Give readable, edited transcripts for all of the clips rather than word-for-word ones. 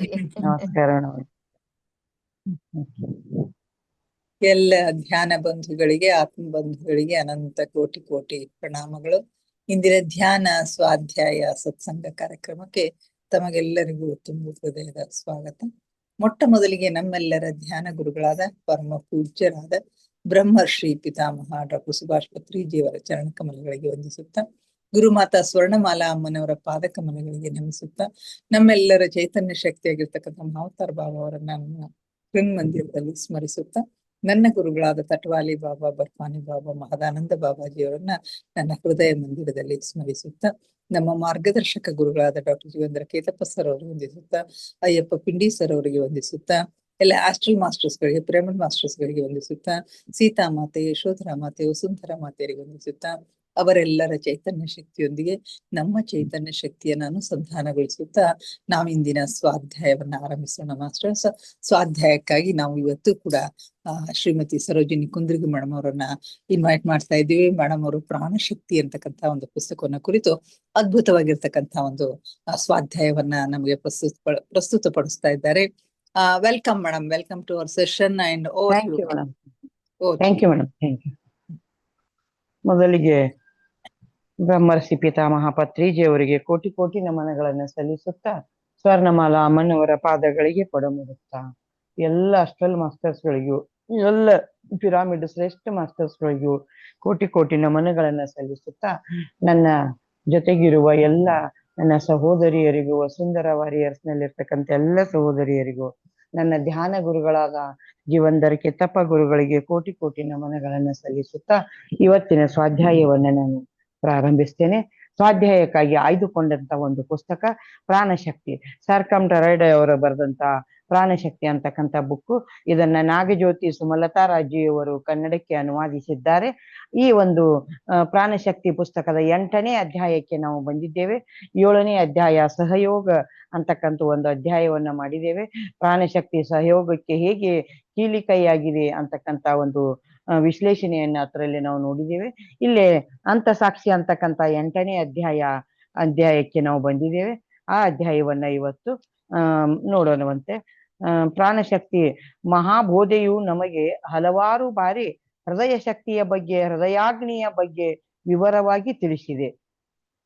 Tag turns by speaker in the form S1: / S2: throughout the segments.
S1: ನಮಸ್ಕಾರ
S2: ಎಲ್ಲ ಧ್ಯಾನ ಬಂಧುಗಳಿಗೆ, ಆತ್ಮ ಬಂಧುಗಳಿಗೆ ಅನಂತ ಕೋಟಿ ಕೋಟಿ ಪ್ರಣಾಮಗಳು. ಇಂದಿನ ಧ್ಯಾನ ಸ್ವಾಧ್ಯಾಯ ಸತ್ಸಂಗ ಕಾರ್ಯಕ್ರಮಕ್ಕೆ ತಮಗೆಲ್ಲರಿಗೂ ತುಂಬ ಹೃದಯದ ಸ್ವಾಗತ. ಮೊಟ್ಟ ಮೊದಲಿಗೆ ನಮ್ಮೆಲ್ಲರ ಧ್ಯಾನ ಗುರುಗಳಾದ ಪರಮ ಪೂಜ್ಯರಾದ ಬ್ರಹ್ಮರ್ಷಿ ಪಿತಾಮಹ ಡಾಕ್ಟರ್ ಸುಭಾಷ್ ಪತ್ರಿಜಿಯವರ ಚರಣ ಕಮಲಗಳಿಗೆ ವಂದಿಸುತ್ತಾ, ಗುರುಮಾತಾ ಸ್ವರ್ಣಮಾಲಾ ಅಮ್ಮನವರ ಪಾದ ಕಮಲಗಳಿಗೆ ನಮಿಸುತ್ತಾ, ನಮ್ಮೆಲ್ಲರ ಚೈತನ್ಯ ಶಕ್ತಿಯಾಗಿರ್ತಕ್ಕಂಥ ಮಹಾವತಾರ ಬಾಬಾ ಅವರನ್ನ ನನ್ನ ಮಂದಿರದಲ್ಲಿ ಸ್ಮರಿಸುತ್ತಾ, ನನ್ನ ಗುರುಗಳಾದ ತಟ್ವಾಲಿ ಬಾಬಾ, ಬರ್ಫಾನಿ ಬಾಬಾ, ಮಹದಾನಂದ ಬಾಬಾಜಿಯವರನ್ನ ನನ್ನ ಹೃದಯ ಮಂದಿರದಲ್ಲಿ ಸ್ಮರಿಸುತ್ತಾ, ನಮ್ಮ ಮಾರ್ಗದರ್ಶಕ ಗುರುಗಳಾದ ಡಾಕ್ಟರ್ ಜೀವೇಂದ್ರ ಕೇತಪ್ಪ ಸರ್ ಅವರಿಗೆ ವಂದಿಸುತ್ತಾ, ಅಯ್ಯಪ್ಪ ಪಿಂಡಿ ಸರ್ ಅವರಿಗೆ ವಂದಿಸುತ್ತಾ, ಎಲ್ಲ ಆಸ್ಟ್ರಲ್ ಮಾಸ್ಟರ್ಸ್ ಗಳಿಗೆ, ಪಿರಮಿಡ್ ಮಾಸ್ಟರ್ಸ್ ಗಳಿಗೆ ವಂದಿಸುತ್ತಾ, ಸೀತಾ ಮಾತೆ, ಯಶೋಧರಾ ಮಾತೆ, ವಸುಂಧರಾ ಮಾತೆಯರಿಗೆ ವಂದಿಸುತ್ತಾ, ಅವರೆಲ್ಲರ ಚೈತನ್ಯ ಶಕ್ತಿಯೊಂದಿಗೆ ನಮ್ಮ ಚೈತನ್ಯ ಶಕ್ತಿಯನ್ನು ಅನುಸಂಧಾನಗೊಳಿಸುತ್ತಾ ನಾವಿಂದಿನ ಸ್ವಾಧ್ಯಾಯವನ್ನ ಆರಂಭಿಸೋಣ ಮಾಸ್ಟರ್ಸ್. ಸ್ವಾಧ್ಯಾಯಕ್ಕಾಗಿ ನಾವು ಇವತ್ತು ಕೂಡ ಶ್ರೀಮತಿ ಸರೋಜಿನಿ ಕುಂದ್ರಿಗಿ ಮೇಡಮ್ ಅವರನ್ನ ಇನ್ವೈಟ್ ಮಾಡ್ತಾ ಇದ್ದೀವಿ. ಮೇಡಮ್ ಅವರು ಪ್ರಾಣಶಕ್ತಿ ಅಂತಕ್ಕಂಥ ಒಂದು ಪುಸ್ತಕವನ್ನ ಕುರಿತು ಅದ್ಭುತವಾಗಿರ್ತಕ್ಕಂಥ ಒಂದು ಸ್ವಾಧ್ಯಾಯವನ್ನ ನಮಗೆ ಪ್ರಸ್ತುತಪಡಿಸ್ತಾ ಇದ್ದಾರೆ. Welcome madam, welcome to our session and
S1: thank you madam. Thank you madam. Thank you. ಮೊದಲಿಗೆ ಬ್ರಹ್ಮರ್ಷಿ ಪಿತಾಮಹ ಪತ್ರಿಜಿಯವರಿಗೆ ಕೋಟಿ ಕೋಟಿ ನಮನಗಳನ್ನು ಸಲ್ಲಿಸುತ್ತಾ, ಸ್ವರ್ಣಮಾಲಾ ಅಮ್ಮನವರ ಪಾದಗಳಿಗೆ ಕೊಡಮುಡುತ್ತಾ, ಎಲ್ಲ ಅಸ್ಟ್ರಲ್ ಮಾಸ್ಟರ್ಸ್ಗಳಿಗೂ, ಎಲ್ಲ ಪಿರಾಮಿಡ್ ಶ್ರೇಷ್ಠ ಮಾಸ್ಟರ್ಸ್ಗಳಿಗೂ ಕೋಟಿ ಕೋಟಿ ನಮನಗಳನ್ನ ಸಲ್ಲಿಸುತ್ತಾ, ನನ್ನ ಜೊತೆಗಿರುವ ಎಲ್ಲ ನನ್ನ ಸಹೋದರಿಯರಿಗೂ, ವಸುಂಧರಾ ವಾರಿಯರ್ಸ್ ನಲ್ಲಿರ್ತಕ್ಕಂಥ ಎಲ್ಲ ಸಹೋದರಿಯರಿಗೂ, ನನ್ನ ಧ್ಯಾನ ಗುರುಗಳಾದ ಜೀವಂದರ ಕೆತ್ತಪ್ಪ ಗುರುಗಳಿಗೆ ಕೋಟಿ ಕೋಟಿ ನಮನಗಳನ್ನು ಸಲ್ಲಿಸುತ್ತಾ ಇವತ್ತಿನ ಸ್ವಾಧ್ಯಾಯವನ್ನ ನಾನು ಪ್ರಾರಂಭಿಸ್ತೇನೆ. ಸ್ವಾಧ್ಯಾಯಕ್ಕಾಗಿ ಆಯ್ದುಕೊಂಡಂತ ಒಂದು ಪುಸ್ತಕ ಪ್ರಾಣಶಕ್ತಿ, ಸರ್ಕಮ್ ಟರೈಡ್ ಅವರು ಬರೆದಂತ ಪ್ರಾಣಶಕ್ತಿ ಅಂತಕ್ಕಂಥ ಬುಕ್ಕು. ಇದನ್ನ ನಾಗಜ್ಯೋತಿ ಸುಮಲತಾ ರಾಜಿಯವರು ಕನ್ನಡಕ್ಕೆ ಅನುವಾದಿಸಿದ್ದಾರೆ. ಈ ಒಂದು ಪ್ರಾಣಶಕ್ತಿ ಪುಸ್ತಕದ 8ನೇ ಅಧ್ಯಾಯಕ್ಕೆ ನಾವು ಬಂದಿದ್ದೇವೆ. 7ನೇ ಅಧ್ಯಾಯ ಸಹಯೋಗ ಅಂತಕ್ಕಂಥ ಒಂದು ಅಧ್ಯಾಯವನ್ನ ಮಾಡಿದ್ದೇವೆ. ಪ್ರಾಣಶಕ್ತಿ ಸಹಯೋಗಕ್ಕೆ ಹೇಗೆ ಕೀಲಿಕೈಯಾಗಿದೆ ಅಂತಕ್ಕಂಥ ಒಂದು ವಿಶ್ಲೇಷಣೆಯನ್ನ ಅದರಲ್ಲಿ ನಾವು ನೋಡಿದ್ದೇವೆ. ಇಲ್ಲೇ ಅಂತಸಾಕ್ಷಿ ಅಂತಕ್ಕಂಥ 8ನೇ ಅಧ್ಯಾಯಕ್ಕೆ ನಾವು ಬಂದಿದ್ದೇವೆ. ಆ ಅಧ್ಯಾಯವನ್ನ ಇವತ್ತು ನೋಡೋಣವಂತೆ. ಪ್ರಾಣಶಕ್ತಿ ಮಹಾಬೋಧೆಯು ನಮಗೆ ಹಲವಾರು ಬಾರಿ ಹೃದಯ ಶಕ್ತಿಯ ಬಗ್ಗೆ, ಹೃದಯಾಗ್ನಿಯ ಬಗ್ಗೆ ವಿವರವಾಗಿ ತಿಳಿಸಿದೆ.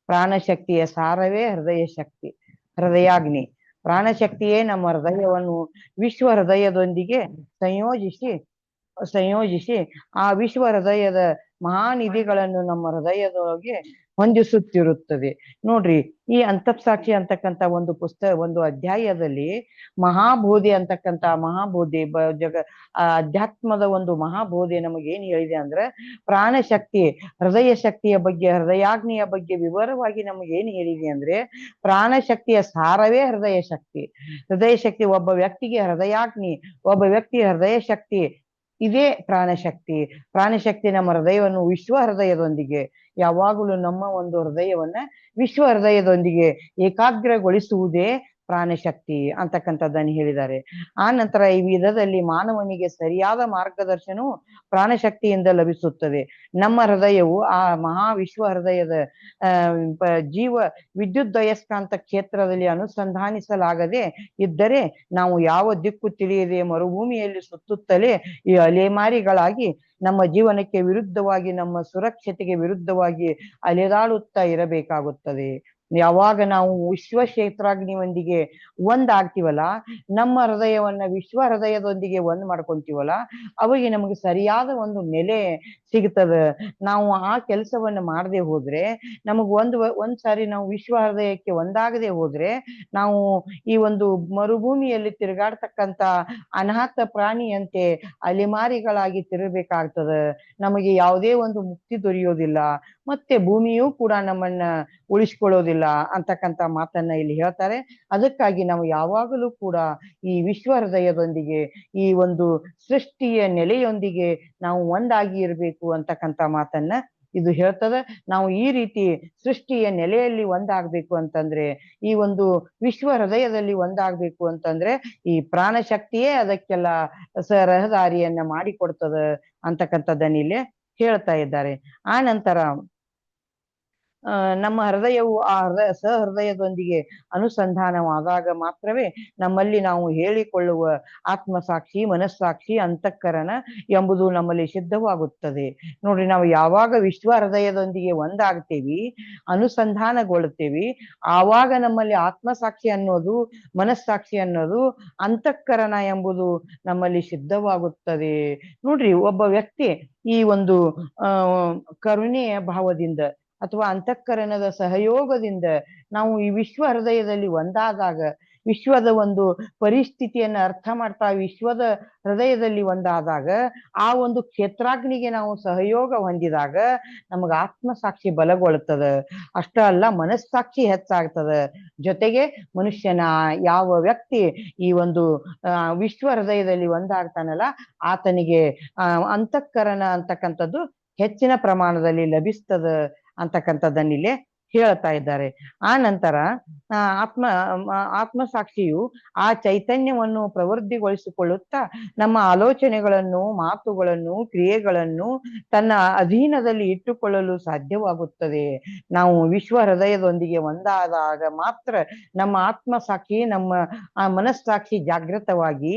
S1: ಪ್ರಾಣಶಕ್ತಿಯ ಸಾರವೇ ಹೃದಯ ಶಕ್ತಿ, ಹೃದಯಾಗ್ನಿ. ಪ್ರಾಣಶಕ್ತಿಯೇ ನಮ್ಮ ಹೃದಯವನ್ನು ವಿಶ್ವ ಹೃದಯದೊಂದಿಗೆ ಸಂಯೋಜಿಸಿ ಆ ವಿಶ್ವ ಹೃದಯದ ಮಹಾನಿಧಿಗಳನ್ನು ನಮ್ಮ ಹೃದಯದೊಳಗೆ ಹೊಂದಿಸುತ್ತಿರುತ್ತದೆ. ನೋಡ್ರಿ, ಈ ಅಂತಃಸಾಕ್ಷಿ ಅಂತಕ್ಕಂಥ ಒಂದು ಅಧ್ಯಾಯದಲ್ಲಿ ಮಹಾಬೋಧಿ ಅಂತಕ್ಕಂಥ ಮಹಾಬೋಧಿ ಅಧ್ಯಾತ್ಮದ ಒಂದು ಮಹಾಬೋಧಿ ನಮಗೇನು ಹೇಳಿದೆ ಅಂದ್ರೆ, ಪ್ರಾಣಶಕ್ತಿ ಹೃದಯ ಶಕ್ತಿಯ ಬಗ್ಗೆ, ಹೃದಯಾಗ್ನಿಯ ಬಗ್ಗೆ ವಿವರವಾಗಿ ನಮಗೇನು ಹೇಳಿದೆ ಅಂದ್ರೆ, ಪ್ರಾಣಶಕ್ತಿಯ ಸಾರವೇ ಹೃದಯ ಶಕ್ತಿ. ಹೃದಯ ಶಕ್ತಿ, ಒಬ್ಬ ವ್ಯಕ್ತಿಗೆ ಹೃದಯಾಗ್ನಿ, ಒಬ್ಬ ವ್ಯಕ್ತಿಯ ಹೃದಯ ಶಕ್ತಿ, ಇದೇ ಪ್ರಾಣಶಕ್ತಿ. ಪ್ರಾಣಶಕ್ತಿ ನಮ್ಮ ಹೃದಯವನ್ನು ವಿಶ್ವ ಹೃದಯದೊಂದಿಗೆ, ಯಾವಾಗಲೂ ನಮ್ಮ ಒಂದು ಹೃದಯವನ್ನ ವಿಶ್ವ ಹೃದಯದೊಂದಿಗೆ ಏಕಾಗ್ರಗೊಳಿಸುವುದೇ ಪ್ರಾಣಶಕ್ತಿ ಅಂತಕ್ಕಂಥದ್ದನ್ನು ಹೇಳಿದ್ದಾರೆ. ಆ ನಂತರ ಈ ವಿಧದಲ್ಲಿ ಮಾನವನಿಗೆ ಸರಿಯಾದ ಮಾರ್ಗದರ್ಶನವು ಪ್ರಾಣಶಕ್ತಿಯಿಂದ ಲಭಿಸುತ್ತದೆ. ನಮ್ಮ ಹೃದಯವು ಆ ಮಹಾವಿಶ್ವ ಹೃದಯದ ಜೀವ ವಿದ್ಯುದಯಸ್ಕಾಂತ ಕ್ಷೇತ್ರದಲ್ಲಿ ಅನುಸಂಧಾನಿಸಲಾಗದೆ ಇದ್ದರೆ ನಾವು ಯಾವ ದಿಕ್ಕು ತಿಳಿಯದೆ ಮರುಭೂಮಿಯಲ್ಲಿ ಸುತ್ತುತ್ತಲೇ ಈ ಅಲೆಮಾರಿಗಳಾಗಿ ನಮ್ಮ ಜೀವನಕ್ಕೆ ವಿರುದ್ಧವಾಗಿ, ನಮ್ಮ ಸುರಕ್ಷತೆಗೆ ವಿರುದ್ಧವಾಗಿ ಅಲೆದಾಡುತ್ತಾ ಇರಬೇಕಾಗುತ್ತದೆ. ಯಾವಾಗ ನಾವು ವಿಶ್ವ ಕ್ಷೇತ್ರಾಗ್ನಿಯೊಂದಿಗೆ ಒಂದಾಗ್ತೀವಲ್ಲ, ನಮ್ಮ ಹೃದಯವನ್ನ ವಿಶ್ವ ಹೃದಯದೊಂದಿಗೆ ಒಂದ್ ಮಾಡ್ಕೊಂತೀವಲ್ಲ, ಅವಾಗ ನಮಗೆ ಸರಿಯಾದ ಒಂದು ನೆಲೆ ಸಿಗ್ತದೆ. ನಾವು ಆ ಕೆಲಸವನ್ನ ಮಾಡದೆ ಹೋದ್ರೆ, ನಮಗ್ ಒಂದ್ಸಾರಿ ನಾವು ವಿಶ್ವ ಹೃದಯಕ್ಕೆ ಒಂದಾಗದೆ ಹೋದ್ರೆ, ನಾವು ಈ ಒಂದು ಮರುಭೂಮಿಯಲ್ಲಿ ತಿರುಗಾಡ್ತಕ್ಕಂಥ ಅನಾಥ ಪ್ರಾಣಿಯಂತೆ ಅಲೆಮಾರಿಗಳಾಗಿ ತಿರುಗಬೇಕಾಗ್ತದೆ. ನಮಗೆ ಯಾವುದೇ ಒಂದು ಮುಕ್ತಿ ದೊರೆಯೋದಿಲ್ಲ, ಮತ್ತೆ ಭೂಮಿಯೂ ಕೂಡ ನಮ್ಮನ್ನ ಉಳಿಸ್ಕೊಳ್ಳೋದಿಲ್ಲ ಅಂತಕ್ಕಂಥ ಮಾತನ್ನ ಇಲ್ಲಿ ಹೇಳ್ತಾರೆ. ಅದಕ್ಕಾಗಿ ನಾವು ಯಾವಾಗಲೂ ಕೂಡ ಈ ವಿಶ್ವ ಹೃದಯದೊಂದಿಗೆ, ಈ ಒಂದು ಸೃಷ್ಟಿಯ ನೆಲೆಯೊಂದಿಗೆ ನಾವು ಒಂದಾಗಿ ಇರಬೇಕು ಅಂತಕ್ಕಂಥ ಮಾತನ್ನ ಇದು ಹೇಳ್ತದೆ. ನಾವು ಈ ರೀತಿ ಸೃಷ್ಟಿಯ ನೆಲೆಯಲ್ಲಿ ಒಂದಾಗ್ಬೇಕು ಅಂತಂದ್ರೆ, ಈ ಒಂದು ವಿಶ್ವ ಹೃದಯದಲ್ಲಿ ಒಂದಾಗ್ಬೇಕು ಅಂತಂದ್ರೆ, ಈ ಪ್ರಾಣಶಕ್ತಿಯೇ ಅದಕ್ಕೆಲ್ಲ ರಹದಾರಿಯನ್ನ ಮಾಡಿಕೊಡ್ತದ ಅಂತಕ್ಕಂಥದ್ದನ್ನ ಇಲ್ಲಿ ಹೇಳ್ತಾ ಇದ್ದಾರೆ. ಆ ನಂತರ ನಮ್ಮ ಹೃದಯವು ಆ ಸಹೃದಯದೊಂದಿಗೆ ಅನುಸಂಧಾನವಾದಾಗ ಮಾತ್ರವೇ ನಮ್ಮಲ್ಲಿ ನಾವು ಹೇಳಿಕೊಳ್ಳುವ ಆತ್ಮಸಾಕ್ಷಿ, ಮನಸ್ಸಾಕ್ಷಿ, ಅಂತಃಕರಣ ಎಂಬುದು ನಮ್ಮಲ್ಲಿ ಸಿದ್ಧವಾಗುತ್ತದೆ. ನೋಡ್ರಿ, ನಾವು ಯಾವಾಗ ವಿಶ್ವ ಹೃದಯದೊಂದಿಗೆ ಒಂದಾಗ್ತೀವಿ, ಅನುಸಂಧಾನಗೊಳ್ಳುತ್ತೀವಿ, ಆವಾಗ ನಮ್ಮಲ್ಲಿ ಆತ್ಮಸಾಕ್ಷಿ ಅನ್ನೋದು, ಮನಸ್ಸಾಕ್ಷಿ ಅನ್ನೋದು, ಅಂತಃಕರಣ ಎಂಬುದು ನಮ್ಮಲ್ಲಿ ಸಿದ್ಧವಾಗುತ್ತದೆ. ನೋಡ್ರಿ, ಒಬ್ಬ ವ್ಯಕ್ತಿ ಈ ಒಂದು ಕರುಣೆಯ ಭಾವದಿಂದ ಅಥವಾ ಅಂತಃಕರಣದ ಸಹಯೋಗದಿಂದ ನಾವು ಈ ವಿಶ್ವ ಹೃದಯದಲ್ಲಿ ಒಂದಾದಾಗ, ವಿಶ್ವದ ಒಂದು ಪರಿಸ್ಥಿತಿಯನ್ನ ಅರ್ಥ ಮಾಡ್ತಾ ವಿಶ್ವದ ಹೃದಯದಲ್ಲಿ ಒಂದಾದಾಗ, ಆ ಒಂದು ಕ್ಷೇತ್ರಾಗ್ನಿಗೆ ನಾವು ಸಹಯೋಗ ಹೊಂದಿದಾಗ ನಮಗ ಆತ್ಮಸಾಕ್ಷಿ ಬಲಗೊಳ್ತದ. ಅಷ್ಟ ಅಲ್ಲ, ಮನಸ್ಸಾಕ್ಷಿ ಹೆಚ್ಚಾಗ್ತದ. ಜೊತೆಗೆ ಮನುಷ್ಯನ ಯಾವ ವ್ಯಕ್ತಿ ಈ ಒಂದು ವಿಶ್ವ ಹೃದಯದಲ್ಲಿ ಒಂದಾಗ್ತಾನಲ್ಲ, ಆತನಿಗೆ ಅಂತಃಕರಣ ಅಂತಕ್ಕಂಥದ್ದು ಹೆಚ್ಚಿನ ಪ್ರಮಾಣದಲ್ಲಿ ಲಭಿಸ್ತದ ಅಂತಕ್ಕಂಥದ್ದನ್ನ ಇಲ್ಲೇ ಹೇಳ್ತಾ ಇದ್ದಾರೆ. ಆ ನಂತರ ಆತ್ಮಸಾಕ್ಷಿಯು ಆ ಚೈತನ್ಯವನ್ನು ಪ್ರವೃದ್ಧಿಗೊಳಿಸಿಕೊಳ್ಳುತ್ತಾ ನಮ್ಮ ಆಲೋಚನೆಗಳನ್ನು, ಮಾತುಗಳನ್ನು, ಕ್ರಿಯೆಗಳನ್ನು ತನ್ನ ಅಧೀನದಲ್ಲಿ ಇಟ್ಟುಕೊಳ್ಳಲು ಸಾಧ್ಯವಾಗುತ್ತದೆ. ನಾವು ವಿಶ್ವ ಹೃದಯದೊಂದಿಗೆ ಒಂದಾದಾಗ ಮಾತ್ರ ನಮ್ಮ ಆತ್ಮಸಾಕ್ಷಿ, ನಮ್ಮ ಮನಸ್ಸಾಕ್ಷಿ ಜಾಗೃತವಾಗಿ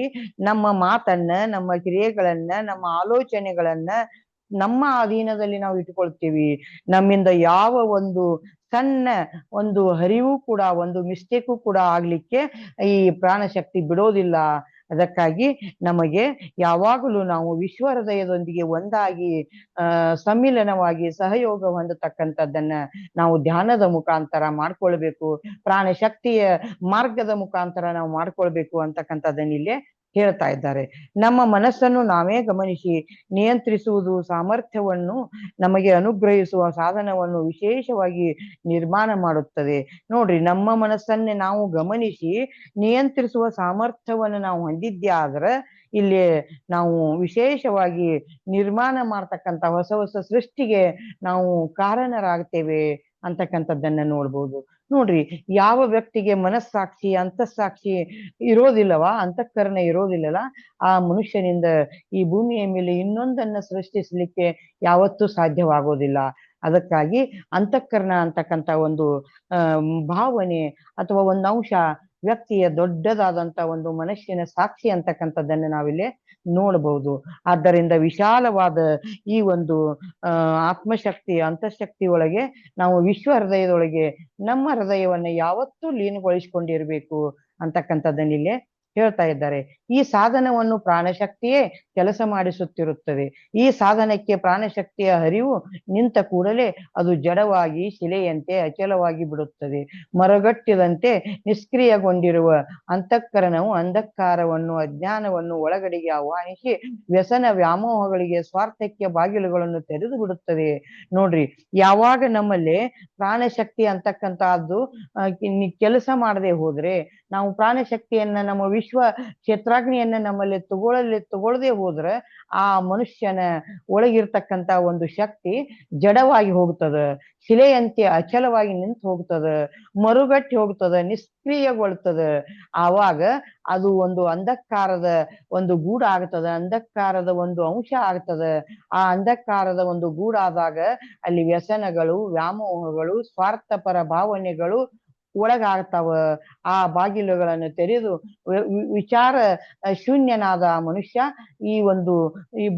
S1: ನಮ್ಮ ಮಾತನ್ನ, ನಮ್ಮ ಕ್ರಿಯೆಗಳನ್ನ, ನಮ್ಮ ಆಲೋಚನೆಗಳನ್ನ ನಮ್ಮ ಅಧೀನದಲ್ಲಿ ನಾವು ಇಟ್ಕೊಳ್ತೀವಿ. ನಮ್ಮಿಂದ ಯಾವ ಒಂದು ಸಣ್ಣ ಒಂದು ಹರಿವು ಕೂಡ, ಒಂದು ಮಿಸ್ಟೇಕು ಕೂಡ ಆಗ್ಲಿಕ್ಕೆ ಈ ಪ್ರಾಣಶಕ್ತಿ ಬಿಡೋದಿಲ್ಲ. ಅದಕ್ಕಾಗಿ ನಮಗೆ ಯಾವಾಗಲೂ ನಾವು ವಿಶ್ವ ಹೃದಯದೊಂದಿಗೆ ಒಂದಾಗಿ ಸಮ್ಮಿಲನವಾಗಿ ಸಹಯೋಗ ಹೊಂದತಕ್ಕಂಥದ್ದನ್ನ ನಾವು ಧ್ಯಾನದ ಮುಖಾಂತರ ಮಾಡ್ಕೊಳ್ಬೇಕು, ಪ್ರಾಣಶಕ್ತಿಯ ಮಾರ್ಗದ ಮುಖಾಂತರ ನಾವು ಮಾಡ್ಕೊಳ್ಬೇಕು ಅಂತಕ್ಕಂಥದ್ದನ್ನ ಇಲ್ಲೇ ಹೇಳ್ತಾ ಇದ್ದಾರೆ. ನಮ್ಮ ಮನಸ್ಸನ್ನು ನಾವೇ ಗಮನಿಸಿ ನಿಯಂತ್ರಿಸುವುದು ಸಾಮರ್ಥ್ಯವನ್ನು ನಮಗೆ ಅನುಗ್ರಹಿಸುವ ಸಾಧನವನ್ನು ವಿಶೇಷವಾಗಿ ನಿರ್ಮಾಣ ಮಾಡುತ್ತದೆ. ನೋಡ್ರಿ, ನಮ್ಮ ಮನಸ್ಸನ್ನೇ ನಾವು ಗಮನಿಸಿ ನಿಯಂತ್ರಿಸುವ ಸಾಮರ್ಥ್ಯವನ್ನು ನಾವು ಹೊಂದಿದ್ದೇ ಆದ್ರೆ ಇಲ್ಲಿ ನಾವು ವಿಶೇಷವಾಗಿ ನಿರ್ಮಾಣ ಮಾಡ್ತಕ್ಕಂಥ ಹೊಸ ಹೊಸ ಸೃಷ್ಟಿಗೆ ನಾವು ಕಾರಣರಾಗ್ತೇವೆ ಅಂತಕ್ಕಂಥದ್ದನ್ನ ನೋಡ್ಬೋದು. ನೋಡ್ರಿ, ಯಾವ ವ್ಯಕ್ತಿಗೆ ಮನಸ್ಸಾಕ್ಷಿ, ಅಂತಃಸಾಕ್ಷಿ ಇರೋದಿಲ್ಲವಾ, ಅಂತಃಕರಣ ಇರೋದಿಲ್ಲಲ್ಲ, ಆ ಮನುಷ್ಯನಿಂದ ಈ ಭೂಮಿಯ ಮೇಲೆ ಇನ್ನೊಂದನ್ನ ಸೃಷ್ಟಿಸ್ಲಿಕ್ಕೆ ಯಾವತ್ತೂ ಸಾಧ್ಯವಾಗೋದಿಲ್ಲ. ಅದಕ್ಕಾಗಿ ಅಂತಃಕರಣ ಅಂತಕ್ಕಂಥ ಒಂದು ಭಾವನೆ ಅಥವಾ ಒಂದು ಅಂಶ ವ್ಯಕ್ತಿಯ ದೊಡ್ಡದಾದಂತ ಒಂದು ಮನಸ್ಸಿನ ಸಾಕ್ಷಿ ಅಂತಕ್ಕಂಥದ್ದನ್ನು ನಾವಿಲ್ಲಿ ನೋಡಬಹುದು. ಆದ್ದರಿಂದ ವಿಶಾಲವಾದ ಈ ಒಂದು ಆತ್ಮಶಕ್ತಿ, ಅಂತಃಶಕ್ತಿ ಒಳಗೆ ನಾವು ವಿಶ್ವ ಹೃದಯದೊಳಗೆ ನಮ್ಮ ಹೃದಯವನ್ನ ಯಾವತ್ತೂ ಲೀನಗೊಳಿಸಿಕೊಂಡಿರ್ಬೇಕು ಅಂತಕ್ಕಂಥದ್ದನ್ನ ಇಲ್ಲೇ ಹೇಳ್ತಾ ಇದ್ದಾರೆ. ಈ ಸಾಧನವನ್ನು ಪ್ರಾಣಶಕ್ತಿಯೇ ಕೆಲಸ ಮಾಡಿಸುತ್ತಿರುತ್ತದೆ. ಈ ಸಾಧನಕ್ಕೆ ಪ್ರಾಣಶಕ್ತಿಯ ಹರಿವು ನಿಂತ ಕೂಡಲೇ ಅದು ಜಡವಾಗಿ ಶಿಲೆಯಂತೆ ಅಚಲವಾಗಿ ಬಿಡುತ್ತದೆ. ಮರಗಟ್ಟಿದಂತೆ ನಿಷ್ಕ್ರಿಯಗೊಂಡಿರುವ ಅಂತಃಕರಣವು ಅಂಧಕಾರವನ್ನು, ಅಜ್ಞಾನವನ್ನು ಒಳಗಡೆಗೆ ಆಹ್ವಾನಿಸಿ ವ್ಯಸನ ವ್ಯಾಮೋಹಗಳಿಗೆ, ಸ್ವಾರ್ಥಕ್ಕೆ ಬಾಗಿಲುಗಳನ್ನು ತೆರೆದು ಬಿಡುತ್ತದೆ. ನೋಡ್ರಿ, ಯಾವಾಗ ನಮ್ಮಲ್ಲಿ ಪ್ರಾಣಶಕ್ತಿ ಅಂತಕ್ಕಂಥದ್ದು ಕೆಲಸ ಮಾಡದೆ ಹೋದ್ರೆ, ನಾವು ಪ್ರಾಣಶಕ್ತಿಯನ್ನ, ನಮ್ಮ ವಿಶ್ವ ಕ್ಷೇತ್ರಾಗ್ನಿಯನ್ನ ನಮ್ಮಲ್ಲಿ ತಗೊಳ್ಳದೆ ಹೋದ್ರೆ ಆ ಮನುಷ್ಯನ ಒಳಗಿರ್ತಕ್ಕಂಥ ಒಂದು ಶಕ್ತಿ ಜಡವಾಗಿ ಹೋಗ್ತದ, ಶಿಲೆಯಂತೆ ಅಚಲವಾಗಿ ನಿಂತು ಹೋಗ್ತದ, ಮರುಗಟ್ಟಿ ಹೋಗ್ತದ, ನಿಷ್ಕ್ರಿಯಗೊಳ್ತದ. ಆವಾಗ ಅದು ಒಂದು ಅಂಧಕಾರದ ಒಂದು ಗೂಡು ಆಗ್ತದ, ಅಂಧಕಾರದ ಒಂದು ಅಂಶ ಆಗ್ತದ. ಆ ಅಂಧಕಾರದ ಒಂದು ಗೂಡಾದಾಗ ಅಲ್ಲಿ ವ್ಯಸನಗಳು, ವ್ಯಾಮೋಹಗಳು, ಸ್ವಾರ್ಥಪರ ಭಾವನೆಗಳು ಒಳಗಾಗ್ತಾವ. ಆ ಬಾಗಿಲುಗಳನ್ನು ತೆರೆದು ವಿಚಾರ ಶೂನ್ಯನಾದ ಮನುಷ್ಯ ಈ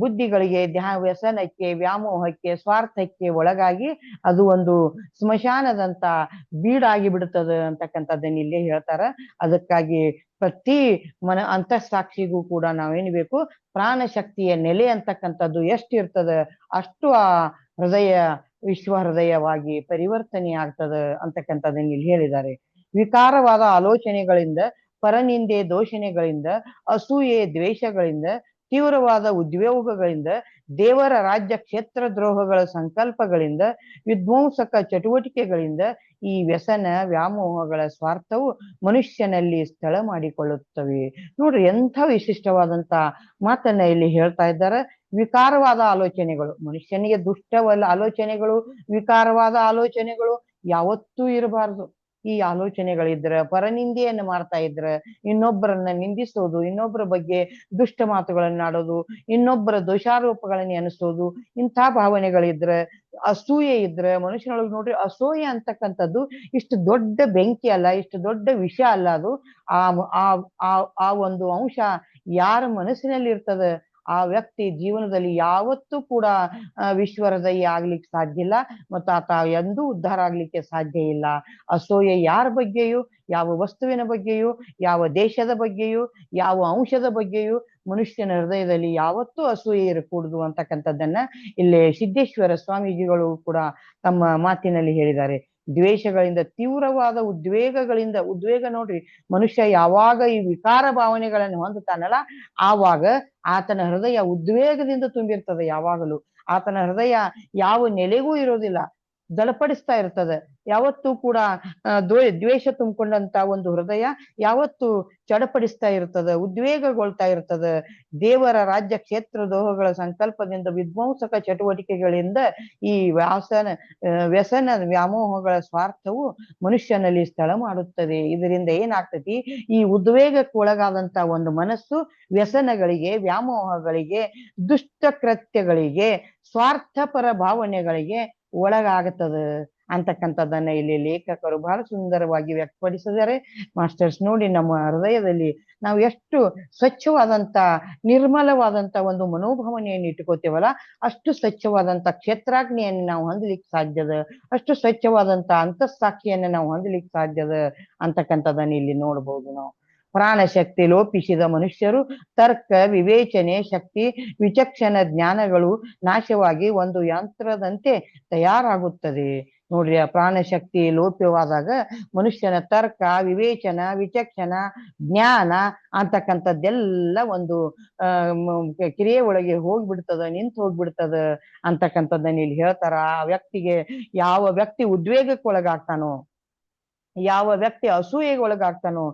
S1: ಬುದ್ಧಿಗಳಿಗೆ, ವ್ಯಸನಕ್ಕೆ, ವ್ಯಾಮೋಹಕ್ಕೆ, ಸ್ವಾರ್ಥಕ್ಕೆ ಒಳಗಾಗಿ ಅದು ಒಂದು ಸ್ಮಶಾನದಂತ ಬೀಡಾಗಿ ಬಿಡುತ್ತದೆ ಅಂತಕ್ಕಂಥದ್ದನ್ನ ಇಲ್ಲೇ ಹೇಳ್ತಾರ. ಅದಕ್ಕಾಗಿ ಪ್ರತಿ ಅಂತಃಸಾಕ್ಷಿಗೂ ಕೂಡ ನಾವೇನ್ಬೇಕು, ಪ್ರಾಣಶಕ್ತಿಯ ನೆಲೆ ಅಂತಕ್ಕಂಥದ್ದು ಎಷ್ಟಿರ್ತದ ಅಷ್ಟು ಆ ಹೃದಯ ವಿಶ್ವ ಹೃದಯವಾಗಿ ಪರಿವರ್ತನೆ ಆಗ್ತದ ಅಂತಕ್ಕಂಥದ್ದನ್ನ ಇಲ್ಲಿ ಹೇಳಿದ್ದಾರೆ. ವಿಕಾರವಾದ ಆಲೋಚನೆಗಳಿಂದ, ಪರನಿಂದೆ ದೋಷಣೆಗಳಿಂದ, ಅಸೂಯೆ ದ್ವೇಷಗಳಿಂದ, ತೀವ್ರವಾದ ಉದ್ಯೋಗಗಳಿಂದ, ದೇವರ ರಾಜ್ಯ ಕ್ಷೇತ್ರ ದ್ರೋಹಗಳ ಸಂಕಲ್ಪಗಳಿಂದ, ವಿಧ್ವಂಸಕ ಚಟುವಟಿಕೆಗಳಿಂದ ಈ ವ್ಯಸನ ವ್ಯಾಮೋಹಗಳ ಸ್ವಾರ್ಥವು ಮನುಷ್ಯನಲ್ಲಿ ಸ್ಥಳ ಮಾಡಿಕೊಳ್ಳುತ್ತವೆ. ನೋಡ್ರಿ, ಎಂಥ ವಿಶಿಷ್ಟವಾದಂತ ಮಾತನ್ನ ಇಲ್ಲಿ ಹೇಳ್ತಾ ಇದ್ದಾರೆ. ವಿಕಾರವಾದ ಆಲೋಚನೆಗಳು, ಮನುಷ್ಯನಿಗೆ ದುಷ್ಟವಲ್ಲ ಆಲೋಚನೆಗಳು, ವಿಕಾರವಾದ ಆಲೋಚನೆಗಳು ಯಾವತ್ತೂ ಇರಬಾರ್ದು. ಈ ಆಲೋಚನೆಗಳಿದ್ರ, ಪರನಿಂದೆಯನ್ನು ಮಾಡ್ತಾ ಇದ್ರ, ಇನ್ನೊಬ್ಬರನ್ನ ನಿಂದಿಸೋದು, ಇನ್ನೊಬ್ಬರ ಬಗ್ಗೆ ದುಷ್ಟ ಮಾತುಗಳನ್ನಾಡೋದು, ಇನ್ನೊಬ್ಬರ ದೋಷಾರೋಪಗಳನ್ನ ಎನಿಸೋದು, ಇಂಥ ಭಾವನೆಗಳಿದ್ರ, ಅಸೂಯೆ ಇದ್ರೆ ಮನುಷ್ಯನೊಳಗೆ ನೋಡ್ರಿ, ಅಸೂಯೆ ಅಂತಕ್ಕಂಥದ್ದು ಇಷ್ಟು ದೊಡ್ಡ ಬೆಂಕಿ ಅಲ್ಲ, ಇಷ್ಟು ದೊಡ್ಡ ವಿಷ ಅಲ್ಲ. ಅದು ಆ ಆ ಆ ಒಂದು ಅಂಶ ಯಾರ ಮನಸ್ಸಿನಲ್ಲಿ ಇರ್ತದ ಆ ವ್ಯಕ್ತಿ ಜೀವನದಲ್ಲಿ ಯಾವತ್ತೂ ಕೂಡ ವಿಶ್ವಹೃದಯಿ ಆಗ್ಲಿಕ್ಕೆ ಸಾಧ್ಯ ಇಲ್ಲ, ಮತ್ತು ಆತ ಎಂದೂ ಉದ್ಧಾರ ಆಗ್ಲಿಕ್ಕೆ ಸಾಧ್ಯ ಇಲ್ಲ. ಅಸೂಯೆ ಯಾರ ಬಗ್ಗೆಯೂ, ಯಾವ ವಸ್ತುವಿನ ಬಗ್ಗೆಯೂ, ಯಾವ ದೇಶದ ಬಗ್ಗೆಯೂ, ಯಾವ ಅಂಶದ ಬಗ್ಗೆಯೂ ಮನುಷ್ಯನ ಹೃದಯದಲ್ಲಿ ಯಾವತ್ತೂ ಅಸೂಯೆ ಇರಕೂಡದು ಅಂತಕ್ಕಂಥದ್ದನ್ನ ಇಲ್ಲಿ ಸಿದ್ದೇಶ್ವರ ಸ್ವಾಮೀಜಿಗಳು ಕೂಡ ತಮ್ಮ ಮಾತಿನಲ್ಲಿ ಹೇಳಿದ್ದಾರೆ. ದ್ವೇಷಗಳಿಂದ, ತೀವ್ರವಾದ ಉದ್ವೇಗ ನೋಡ್ರಿ, ಮನುಷ್ಯ ಯಾವಾಗ ಈ ವಿಕಾರ ಭಾವನೆಗಳನ್ನು ಹೊಂದುತ್ತಾನಲ್ಲ, ಆವಾಗ ಆತನ ಹೃದಯ ಉದ್ವೇಗದಿಂದ ತುಂಬಿರ್ತದೆ. ಯಾವಾಗಲೂ ಆತನ ಹೃದಯ ಯಾವ ನೆಲೆಗೂ ಇರೋದಿಲ್ಲ, ದಳಪಡಿಸ್ತಾ ಇರ್ತದೆ. ಯಾವತ್ತೂ ಕೂಡ ದ್ವೇಷ ತುಂಬಿಕೊಂಡಂತ ಒಂದು ಹೃದಯ ಯಾವತ್ತು ಚಡಪಡಿಸ್ತಾ ಇರ್ತದೆ, ಉದ್ವೇಗಗೊಳ್ತಾ ಇರ್ತದೆ. ದೇವರ ರಾಜ್ಯ ಕ್ಷೇತ್ರ ದೋಹಗಳ ಸಂಕಲ್ಪದಿಂದ ವಿಧ್ವಂಸಕ ಚಟುವಟಿಕೆಗಳಿಂದ ಈ ವ್ಯಸನ ವ್ಯಾಮೋಹಗಳ ಸ್ವಾರ್ಥವು ಮನುಷ್ಯನಲ್ಲಿ ಸ್ಥಳ ಮಾಡುತ್ತದೆ. ಇದರಿಂದ ಏನಾಗ್ತತಿ, ಈ ಉದ್ವೇಗಕ್ಕೆ ಒಳಗಾದಂತ ಒಂದು ಮನಸ್ಸು ವ್ಯಸನಗಳಿಗೆ, ವ್ಯಾಮೋಹಗಳಿಗೆ, ದುಷ್ಟ ಕೃತ್ಯಗಳಿಗೆ, ಸ್ವಾರ್ಥಪರ ಭಾವನೆಗಳಿಗೆ ಒಳಗಾಗುತ್ತದೆ ಅಂತಕ್ಕಂಥದ್ದನ್ನ ಇಲ್ಲಿ ಲೇಖಕರು ಬಹಳ ಸುಂದರವಾಗಿ ವ್ಯಕ್ತಪಡಿಸಿದ್ದಾರೆ. ಮಾಸ್ಟರ್ಸ್, ನೋಡಿ, ನಮ್ಮ ಹೃದಯದಲ್ಲಿ ನಾವು ಎಷ್ಟು ಸ್ವಚ್ಛವಾದಂತ, ನಿರ್ಮಲವಾದಂತ ಒಂದು ಮನೋಭಾವನೆಯನ್ನು ಇಟ್ಟುಕೋತೇವಲ್ಲ, ಅಷ್ಟು ಸ್ವಚ್ಛವಾದಂತ ಕ್ಷೇತ್ರಾಗ್ನಿಯನ್ನು ನಾವು ಹೊಂದಲಿಕ್ಕೆ ಸಾಧ್ಯದ, ಅಷ್ಟು ಸ್ವಚ್ಛವಾದಂತ ಅಂತಃಸಾಕ್ಷಿಯನ್ನು ನಾವು ಹೊಂದಲಿಕ್ಕೆ ಸಾಧ್ಯದ ಅಂತಕ್ಕಂಥದ್ದನ್ನ ಇಲ್ಲಿ ನೋಡ್ಬೋದು ನಾವು. ಪ್ರಾಣಶಕ್ತಿ ಲೋಪಿಸಿದ ಮನುಷ್ಯರು ತರ್ಕ, ವಿವೇಚನೆ ಶಕ್ತಿ, ವಿಚಕ್ಷಣ ಜ್ಞಾನಗಳು ನಾಶವಾಗಿ ಒಂದು ಯಂತ್ರದಂತೆ ತಯಾರಾಗುತ್ತದೆ. ನೋಡ್ರಿ, ಆ ಪ್ರಾಣಶಕ್ತಿ ಲೋಪವಾದಾಗ ಮನುಷ್ಯನ ತರ್ಕ, ವಿವೇಚನ, ವಿಚಕ್ಷಣ, ಜ್ಞಾನ ಅಂತಕ್ಕಂಥದ್ದೆಲ್ಲ ಒಂದು ಕ್ರಿಯೆ ಒಳಗೆ ಹೋಗ್ಬಿಡ್ತದ, ನಿಂತು ಹೋಗ್ಬಿಡ್ತದ ಅಂತಕ್ಕಂಥದ್ದನ್ನ ಇಲ್ಲಿ ಹೇಳ್ತಾರ. ಆ ವ್ಯಕ್ತಿಗೆ, ಯಾವ ವ್ಯಕ್ತಿ ಉದ್ವೇಗಕ್ಕೆ ಒಳಗಾಗ್ತಾನೋ, ಯಾವ ವ್ಯಕ್ತಿ ಅಸೂಯೆಗೆ ಒಳಗಾಗ್ತಾನೋ,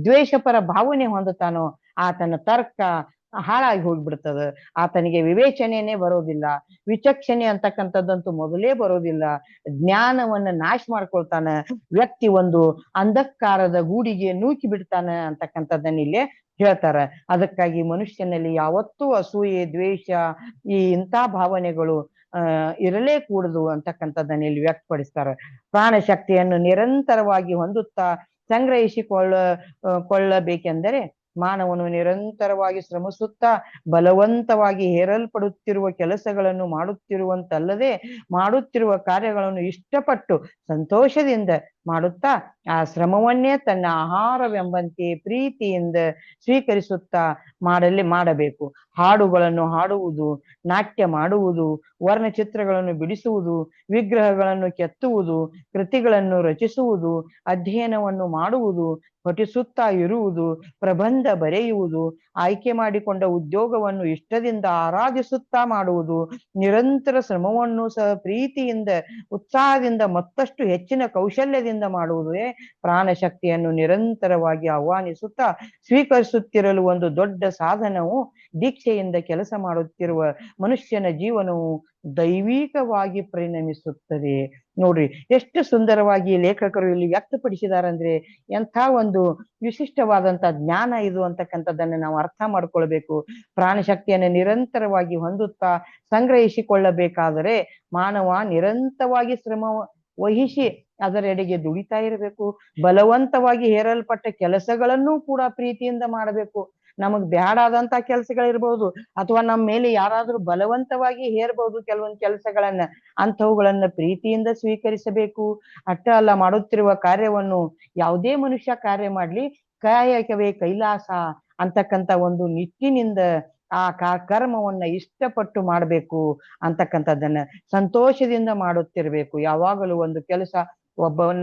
S1: ದ್ವೇಷಪರ ಭಾವನೆ ಹೊಂದುತ್ತಾನೋ, ಆತನ ತರ್ಕ ಹಾಳಾಗಿ ಹೋಗ್ಬಿಡ್ತದ. ಆತನಿಗೆ ವಿವೇಚನೆಯೇ ಬರೋದಿಲ್ಲ, ವಿಚಕ್ಷಣೆ ಅಂತಕ್ಕಂಥದ್ದಂತೂ ಮೊದಲೇ ಬರೋದಿಲ್ಲ. ಜ್ಞಾನವನ್ನ ನಾಶ ಮಾಡ್ಕೊಳ್ತಾನ ವ್ಯಕ್ತಿ, ಒಂದು ಅಂಧಕಾರದ ಗೂಡಿಗೆ ನೂಕಿ ಬಿಡ್ತಾನ ಅಂತಕ್ಕಂಥದ್ದನ್ನ ಇಲ್ಲೇ ಹೇಳ್ತಾರ. ಅದಕ್ಕಾಗಿ ಮನುಷ್ಯನಲ್ಲಿ ಯಾವತ್ತೂ ಅಸೂಯೆ, ದ್ವೇಷ, ಈ ಇಂಥ ಭಾವನೆಗಳು ಇರಲೇ ಕೂಡದು ಅಂತಕ್ಕಂಥದ್ದನ್ನ ಇಲ್ಲಿ ವ್ಯಕ್ತಪಡಿಸ್ತಾರೆ. ಪ್ರಾಣಶಕ್ತಿಯನ್ನು ನಿರಂತರವಾಗಿ ಹೊಂದುತ್ತಾ ಕೊಳ್ಳಬೇಕೆಂದರೆ ಮಾನವನು ನಿರಂತರವಾಗಿ ಶ್ರಮಿಸುತ್ತಾ ಬಲವಂತವಾಗಿ ಹೇರಲ್ಪಡುತ್ತಿರುವ ಕೆಲಸಗಳನ್ನು ಮಾಡುತ್ತಿರುವಂತಲ್ಲದೆ, ಮಾಡುತ್ತಿರುವ ಕಾರ್ಯಗಳನ್ನು ಇಷ್ಟಪಟ್ಟು ಸಂತೋಷದಿಂದ ಮಾಡುತ್ತಾ ಆ ಶ್ರಮವನ್ನೇ ತನ್ನ ಆಹಾರವೆಂಬಂತೆ ಪ್ರೀತಿಯಿಂದ ಸ್ವೀಕರಿಸುತ್ತಾ ಮಾಡಬೇಕು. ಹಾಡುಗಳನ್ನು ಹಾಡುವುದು, ನಾಟ್ಯ ಮಾಡುವುದು, ವರ್ಣಚಿತ್ರಗಳನ್ನು ಬಿಡಿಸುವುದು, ವಿಗ್ರಹಗಳನ್ನು ಕೆತ್ತುವುದು, ಕೃತಿಗಳನ್ನು ರಚಿಸುವುದು, ಅಧ್ಯಯನವನ್ನು ಮಾಡುವುದು, ಪಠಿಸುತ್ತಾ ಇರುವುದು, ಪ್ರಬಂಧ ಬರೆಯುವುದು, ಆಯ್ಕೆ ಮಾಡಿಕೊಂಡ ಉದ್ಯೋಗವನ್ನು ಇಷ್ಟದಿಂದ ಆರಾಧಿಸುತ್ತಾ ಮಾಡುವುದು, ನಿರಂತರ ಶ್ರಮವನ್ನು ಸಹ ಪ್ರೀತಿಯಿಂದ, ಉತ್ಸಾಹದಿಂದ, ಮತ್ತಷ್ಟು ಹೆಚ್ಚಿನ ಕೌಶಲ್ಯದಿಂದ ಮಾಡುವುದೇ ಪ್ರಾಣಶಕ್ತಿಯನ್ನು ನಿರಂತರವಾಗಿ ಆಹ್ವಾನಿಸುತ್ತಾ ಸ್ವೀಕರಿಸುತ್ತಿರಲು ಒಂದು ದೊಡ್ಡ ಸಾಧನವು ದೀಕ್ಷೆಯಿಂದ ಕೆಲಸ ಮಾಡುತ್ತಿರುವ ಮನುಷ್ಯನ ಜೀವನವು ದೈವಿಕವಾಗಿ ಪರಿಣಮಿಸುತ್ತದೆ. ನೋಡ್ರಿ, ಎಷ್ಟು ಸುಂದರವಾಗಿ ಲೇಖಕರು ಇಲ್ಲಿ ವ್ಯಕ್ತಪಡಿಸಿದಾರಂದ್ರೆ, ಎಂಥ ಒಂದು ವಿಶಿಷ್ಟವಾದಂತ ಜ್ಞಾನ ಇದು ಅಂತಕ್ಕಂಥದ್ದನ್ನು ನಾವು ಅರ್ಥ ಮಾಡ್ಕೊಳ್ಬೇಕು. ಪ್ರಾಣಶಕ್ತಿಯನ್ನು ನಿರಂತರವಾಗಿ ಹೊಂದುತ್ತಾ ಸಂಗ್ರಹಿಸಿಕೊಳ್ಳಬೇಕಾದರೆ ಮಾನವ ನಿರಂತರವಾಗಿ ಶ್ರಮ ವಹಿಸಿ ಅದರೆಡೆಗೆ ದುಡಿತಾ ಇರಬೇಕು. ಬಲವಂತವಾಗಿ ಹೇರಲ್ಪಟ್ಟ ಕೆಲಸಗಳನ್ನು ಕೂಡ ಪ್ರೀತಿಯಿಂದ ಮಾಡಬೇಕು. ನಮಗ್ ಬ್ಯಾಡಾದಂತ ಕೆಲಸಗಳಿರ್ಬಹುದು, ಅಥವಾ ನಮ್ಮ ಮೇಲೆ ಯಾರಾದ್ರೂ ಬಲವಂತವಾಗಿ ಹೇರಬಹುದು ಕೆಲವೊಂದು ಕೆಲಸಗಳನ್ನ, ಅಂಥವುಗಳನ್ನ ಪ್ರೀತಿಯಿಂದ ಸ್ವೀಕರಿಸಬೇಕು. ಅಷ್ಟ ಅಲ್ಲ, ಮಾಡುತ್ತಿರುವ ಕಾರ್ಯವನ್ನು ಯಾವುದೇ ಮನುಷ್ಯ ಕಾರ್ಯ ಮಾಡ್ಲಿ, ಕಾಯಕವೇ ಕೈಲಾಸ ಅಂತಕ್ಕಂಥ ಒಂದು ನಿಟ್ಟಿನಿಂದ ಆ ಕರ್ಮವನ್ನ ಇಷ್ಟಪಟ್ಟು ಮಾಡಬೇಕು ಅಂತಕ್ಕಂಥದ್ದನ್ನ ಸಂತೋಷದಿಂದ ಮಾಡುತ್ತಿರ್ಬೇಕು. ಯಾವಾಗಲೂ ಒಂದು ಕೆಲಸ,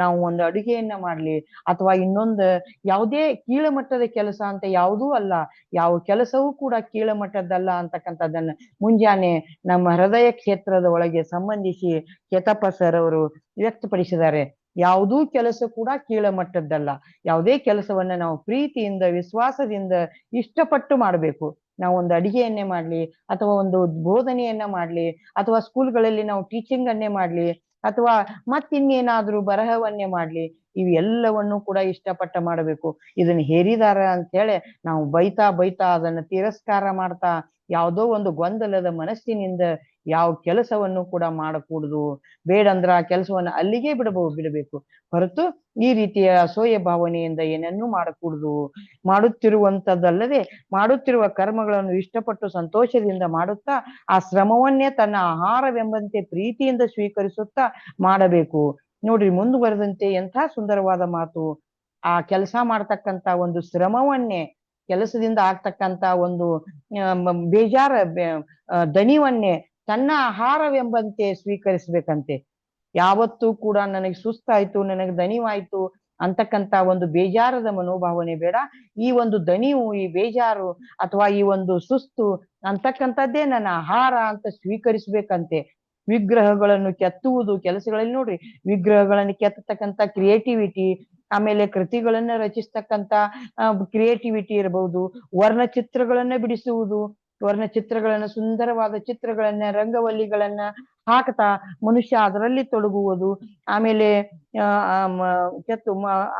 S1: ನಾವು ಒಂದು ಅಡುಗೆಯನ್ನ ಮಾಡ್ಲಿ, ಅಥವಾ ಇನ್ನೊಂದು ಯಾವುದೇ ಕೀಳಮಟ್ಟದ ಕೆಲಸ ಅಂತ ಯಾವುದೂ ಅಲ್ಲ, ಯಾವ ಕೆಲಸವೂ ಕೂಡ ಕೀಳಮಟ್ಟದ್ದಲ್ಲ ಅಂತಕ್ಕಂಥದ್ದನ್ನ ಮುಂಜಾನೆ ನಮ್ಮ ಹೃದಯ ಕ್ಷೇತ್ರದ ಒಳಗೆ ಸಂಬಂಧಿಸಿ ಕೆತಪ್ಪ ಸರ್ ಅವರು ವ್ಯಕ್ತಪಡಿಸಿದ್ದಾರೆ. ಯಾವುದೂ ಕೆಲಸ ಕೂಡ ಕೀಳಮಟ್ಟದ್ದಲ್ಲ. ಯಾವುದೇ ಕೆಲಸವನ್ನ ನಾವು ಪ್ರೀತಿಯಿಂದ, ವಿಶ್ವಾಸದಿಂದ, ಇಷ್ಟಪಟ್ಟು ಮಾಡಬೇಕು. ನಾವು ಒಂದು ಅಡಿಗೆಯನ್ನೇ ಮಾಡ್ಲಿ, ಅಥವಾ ಒಂದು ಬೋಧನೆಯನ್ನ ಮಾಡ್ಲಿ, ಅಥವಾ ಸ್ಕೂಲ್ಗಳಲ್ಲಿ ನಾವು ಟೀಚಿಂಗ್ ಅನ್ನೇ ಮಾಡ್ಲಿ, ಅಥವಾ ಮತ್ತಿನ್ನೇನಾದ್ರೂ ಬರಹವನ್ನೇ ಮಾಡ್ಲಿ, ಇವೆಲ್ಲವನ್ನು ಕೂಡ ಇಷ್ಟಪಟ್ಟ ಮಾಡಬೇಕು. ಇದನ್ನ ಹೇರಿದಾರ ಅಂತ ಹೇಳಿ ನಾವು ಬೈತಾ ಬೈತಾ ಅದನ್ನ ತಿರಸ್ಕಾರ ಮಾಡ್ತಾ ಯಾವುದೋ ಒಂದು ಗೊಂದಲದ ಮನಸ್ಸಿನಿಂದ ಯಾವ ಕೆಲಸವನ್ನು ಕೂಡ ಮಾಡಕೂಡುದು. ಬೇಡಂದ್ರ ಆ ಕೆಲಸವನ್ನ ಅಲ್ಲಿಗೆ ಬಿಡಬೇಕು ಹೊರತು ಈ ರೀತಿಯ ಅಸೂಯೆ ಭಾವನೆಯಿಂದ ಏನನ್ನೂ ಮಾಡಕೂಡುದು. ಮಾಡುತ್ತಿರುವಂತದ್ದಲ್ಲದೆ ಮಾಡುತ್ತಿರುವ ಕರ್ಮಗಳನ್ನು ಇಷ್ಟಪಟ್ಟು ಸಂತೋಷದಿಂದ ಮಾಡುತ್ತಾ ಆ ಶ್ರಮವನ್ನೇ ತನ್ನ ಆಹಾರವೆಂಬಂತೆ ಪ್ರೀತಿಯಿಂದ ಸ್ವೀಕರಿಸುತ್ತಾ ಮಾಡಬೇಕು. ನೋಡ್ರಿ, ಮುಂದುವರೆದಂತೆ ಎಂಥ ಸುಂದರವಾದ ಮಾತು. ಆ ಕೆಲಸ ಮಾಡ್ತಕ್ಕಂತ ಒಂದು ಶ್ರಮವನ್ನೇ, ಕೆಲಸದಿಂದ ಆಗ್ತಕ್ಕಂತ ಒಂದು ಬೇಜಾರ ದಣಿವನ್ನೇ ತನ್ನ ಆಹಾರವೆಂಬಂತೆ ಸ್ವೀಕರಿಸ್ಬೇಕಂತೆ. ಯಾವತ್ತೂ ಕೂಡ ನನಗೆ ಸುಸ್ತಾಯ್ತು, ನನಗೆ ದಣಿವಾಯ್ತು ಅಂತಕ್ಕಂತ ಒಂದು ಬೇಜಾರದ ಮನೋಭಾವನೆ ಬೇಡ. ಈ ಒಂದು ದಣಿವು, ಈ ಬೇಜಾರು ಅಥವಾ ಈ ಒಂದು ಸುಸ್ತು ಅಂತಕ್ಕಂಥದ್ದೇ ನನ್ನ ಆಹಾರ ಅಂತ ಸ್ವೀಕರಿಸ್ಬೇಕಂತೆ. ವಿಗ್ರಹಗಳನ್ನು ಕೆತ್ತುವುದು ಕೆಲಸಗಳಲ್ಲಿ ನೋಡ್ರಿ, ವಿಗ್ರಹಗಳನ್ನು ಕೆತ್ತತಕ್ಕಂತ ಕ್ರಿಯೇಟಿವಿಟಿ, ಆಮೇಲೆ ಕೃತಿಗಳನ್ನ ರಚಿಸ್ತಕ್ಕಂತ ಕ್ರಿಯೇಟಿವಿಟಿ ಇರಬಹುದು, ವರ್ಣಚಿತ್ರಗಳನ್ನ ಬಿಡಿಸುವುದು, ವರ್ಣಚಿತ್ರಗಳನ್ನ, ಸುಂದರವಾದ ಚಿತ್ರಗಳನ್ನ, ರಂಗವಲ್ಲಿಗಳನ್ನ ಹಾಕ್ತಾ ಮನುಷ್ಯ ಅದರಲ್ಲಿ ತೊಡಗುವುದು, ಆಮೇಲೆ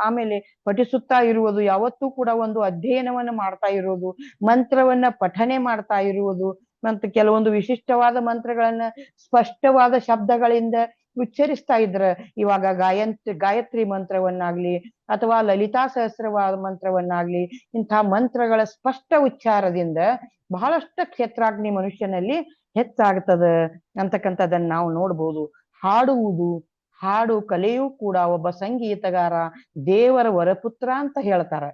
S1: ಆಮೇಲೆ ಪಠಿಸುತ್ತಾ ಇರುವುದು, ಯಾವತ್ತೂ ಕೂಡ ಒಂದು ಅಧ್ಯಯನವನ್ನ ಮಾಡ್ತಾ ಇರುವುದು, ಮಂತ್ರವನ್ನ ಪಠನೆ ಮಾಡ್ತಾ ಇರುವುದು, ಮತ್ತು ಕೆಲವೊಂದು ವಿಶಿಷ್ಟವಾದ ಮಂತ್ರಗಳನ್ನ ಸ್ಪಷ್ಟವಾದ ಶಬ್ದಗಳಿಂದ ಉಚ್ಚರಿಸ್ತಾ ಇದ್ರ. ಇವಾಗ ಗಾಯತ್ರಿ ಮಂತ್ರವನ್ನಾಗ್ಲಿ ಅಥವಾ ಲಲಿತಾ ಸಹಸ್ರವಾದ ಮಂತ್ರವನ್ನಾಗ್ಲಿ, ಇಂಥ ಮಂತ್ರಗಳ ಸ್ಪಷ್ಟ ಉಚ್ಚಾರದಿಂದ ಬಹಳಷ್ಟು ಕ್ಷೇತ್ರಾಗ್ನಿ ಮನುಷ್ಯನಲ್ಲಿ ಹೆಚ್ಚಾಗ್ತದ ಅಂತಕ್ಕಂಥದ್ದನ್ನ ನಾವು ನೋಡ್ಬೋದು. ಹಾಡುವುದು, ಹಾಡು ಕಲೆಯೂ ಕೂಡ ಒಬ್ಬ ಸಂಗೀತಗಾರ ದೇವರ ವರಪುತ್ರ ಅಂತ ಹೇಳ್ತಾರೆ.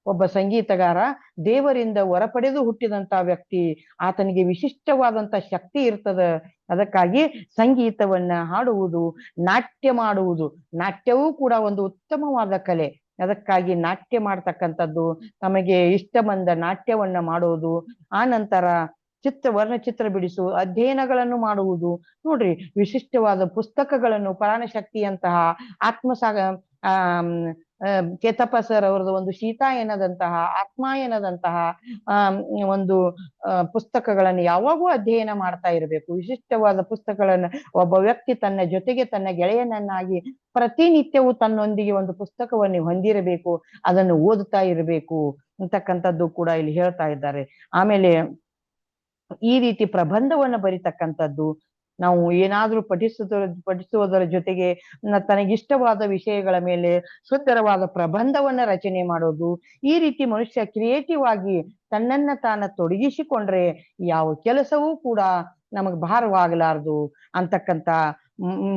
S1: ಒಬ್ಬ ಸಂಗೀತಗಾರ ದೇವರಿಂದ ವರ ಪಡೆದು ಹುಟ್ಟಿದಂತ ವ್ಯಕ್ತಿ, ಆತನಿಗೆ ವಿಶಿಷ್ಟವಾದಂತ ಶಕ್ತಿ ಇರ್ತದ. ಅದಕ್ಕಾಗಿ ಸಂಗೀತವನ್ನ ಹಾಡುವುದು, ನಾಟ್ಯ ಮಾಡುವುದು, ನಾಟ್ಯವೂ ಕೂಡ ಒಂದು ಉತ್ತಮವಾದ ಕಲೆ. ಅದಕ್ಕಾಗಿ ನಾಟ್ಯ ಮಾಡ್ತಕ್ಕಂಥದ್ದು, ತಮಗೆ ಇಷ್ಟ ಬಂದ ನಾಟ್ಯವನ್ನ ಮಾಡುವುದು, ಆ ನಂತರ ವರ್ಣಚಿತ್ರ ಬಿಡಿಸುವ ಅಧ್ಯಯನಗಳನ್ನು ಮಾಡುವುದು. ನೋಡ್ರಿ, ವಿಶಿಷ್ಟವಾದ ಪುಸ್ತಕಗಳನ್ನು, ಪ್ರಾಣಶಕ್ತಿಯಂತಹ ಕೇತಪ್ಪ ಸರ್ ಅವರದ್ದು ಒಂದು ಶೀತಾಯನದಂತಹ, ಆತ್ಮಾಯನದಂತಹ ಒಂದು ಪುಸ್ತಕಗಳನ್ನು ಯಾವಾಗೂ ಅಧ್ಯಯನ ಮಾಡ್ತಾ ಇರಬೇಕು. ವಿಶಿಷ್ಟವಾದ ಪುಸ್ತಕಗಳನ್ನ ಒಬ್ಬ ವ್ಯಕ್ತಿ ತನ್ನ ಜೊತೆಗೆ ತನ್ನ ಗೆಳೆಯನನ್ನಾಗಿ ಪ್ರತಿನಿತ್ಯವೂ ತನ್ನೊಂದಿಗೆ ಒಂದು ಪುಸ್ತಕವನ್ನು ಹೊಂದಿರಬೇಕು, ಅದನ್ನು ಓದುತ್ತಾ ಇರಬೇಕು ಅಂತಕ್ಕಂಥದ್ದು ಕೂಡ ಇಲ್ಲಿ ಹೇಳ್ತಾ ಇದ್ದಾರೆ. ಆಮೇಲೆ ಈ ರೀತಿ ಪ್ರಬಂಧವನ್ನ ಬರಿತಕ್ಕಂಥದ್ದು, ನಾವು ಏನಾದ್ರೂ ಪಠಿಸುವುದರ ಜೊತೆಗೆ ತನಗಿಷ್ಟವಾದ ವಿಷಯಗಳ ಮೇಲೆ ಸುಂದರವಾದ ಪ್ರಬಂಧವನ್ನ ರಚನೆ ಮಾಡೋದು. ಈ ರೀತಿ ಮನುಷ್ಯ ಕ್ರಿಯೇಟಿವ್ ಆಗಿ ತನ್ನನ್ನ ತಾನ ತೊಡಗಿಸಿಕೊಂಡ್ರೆ ಯಾವ ಕೆಲಸವೂ ಕೂಡ ನಮಗ್ ಭಾರವಾಗಲಾರದು ಅಂತಕ್ಕಂಥ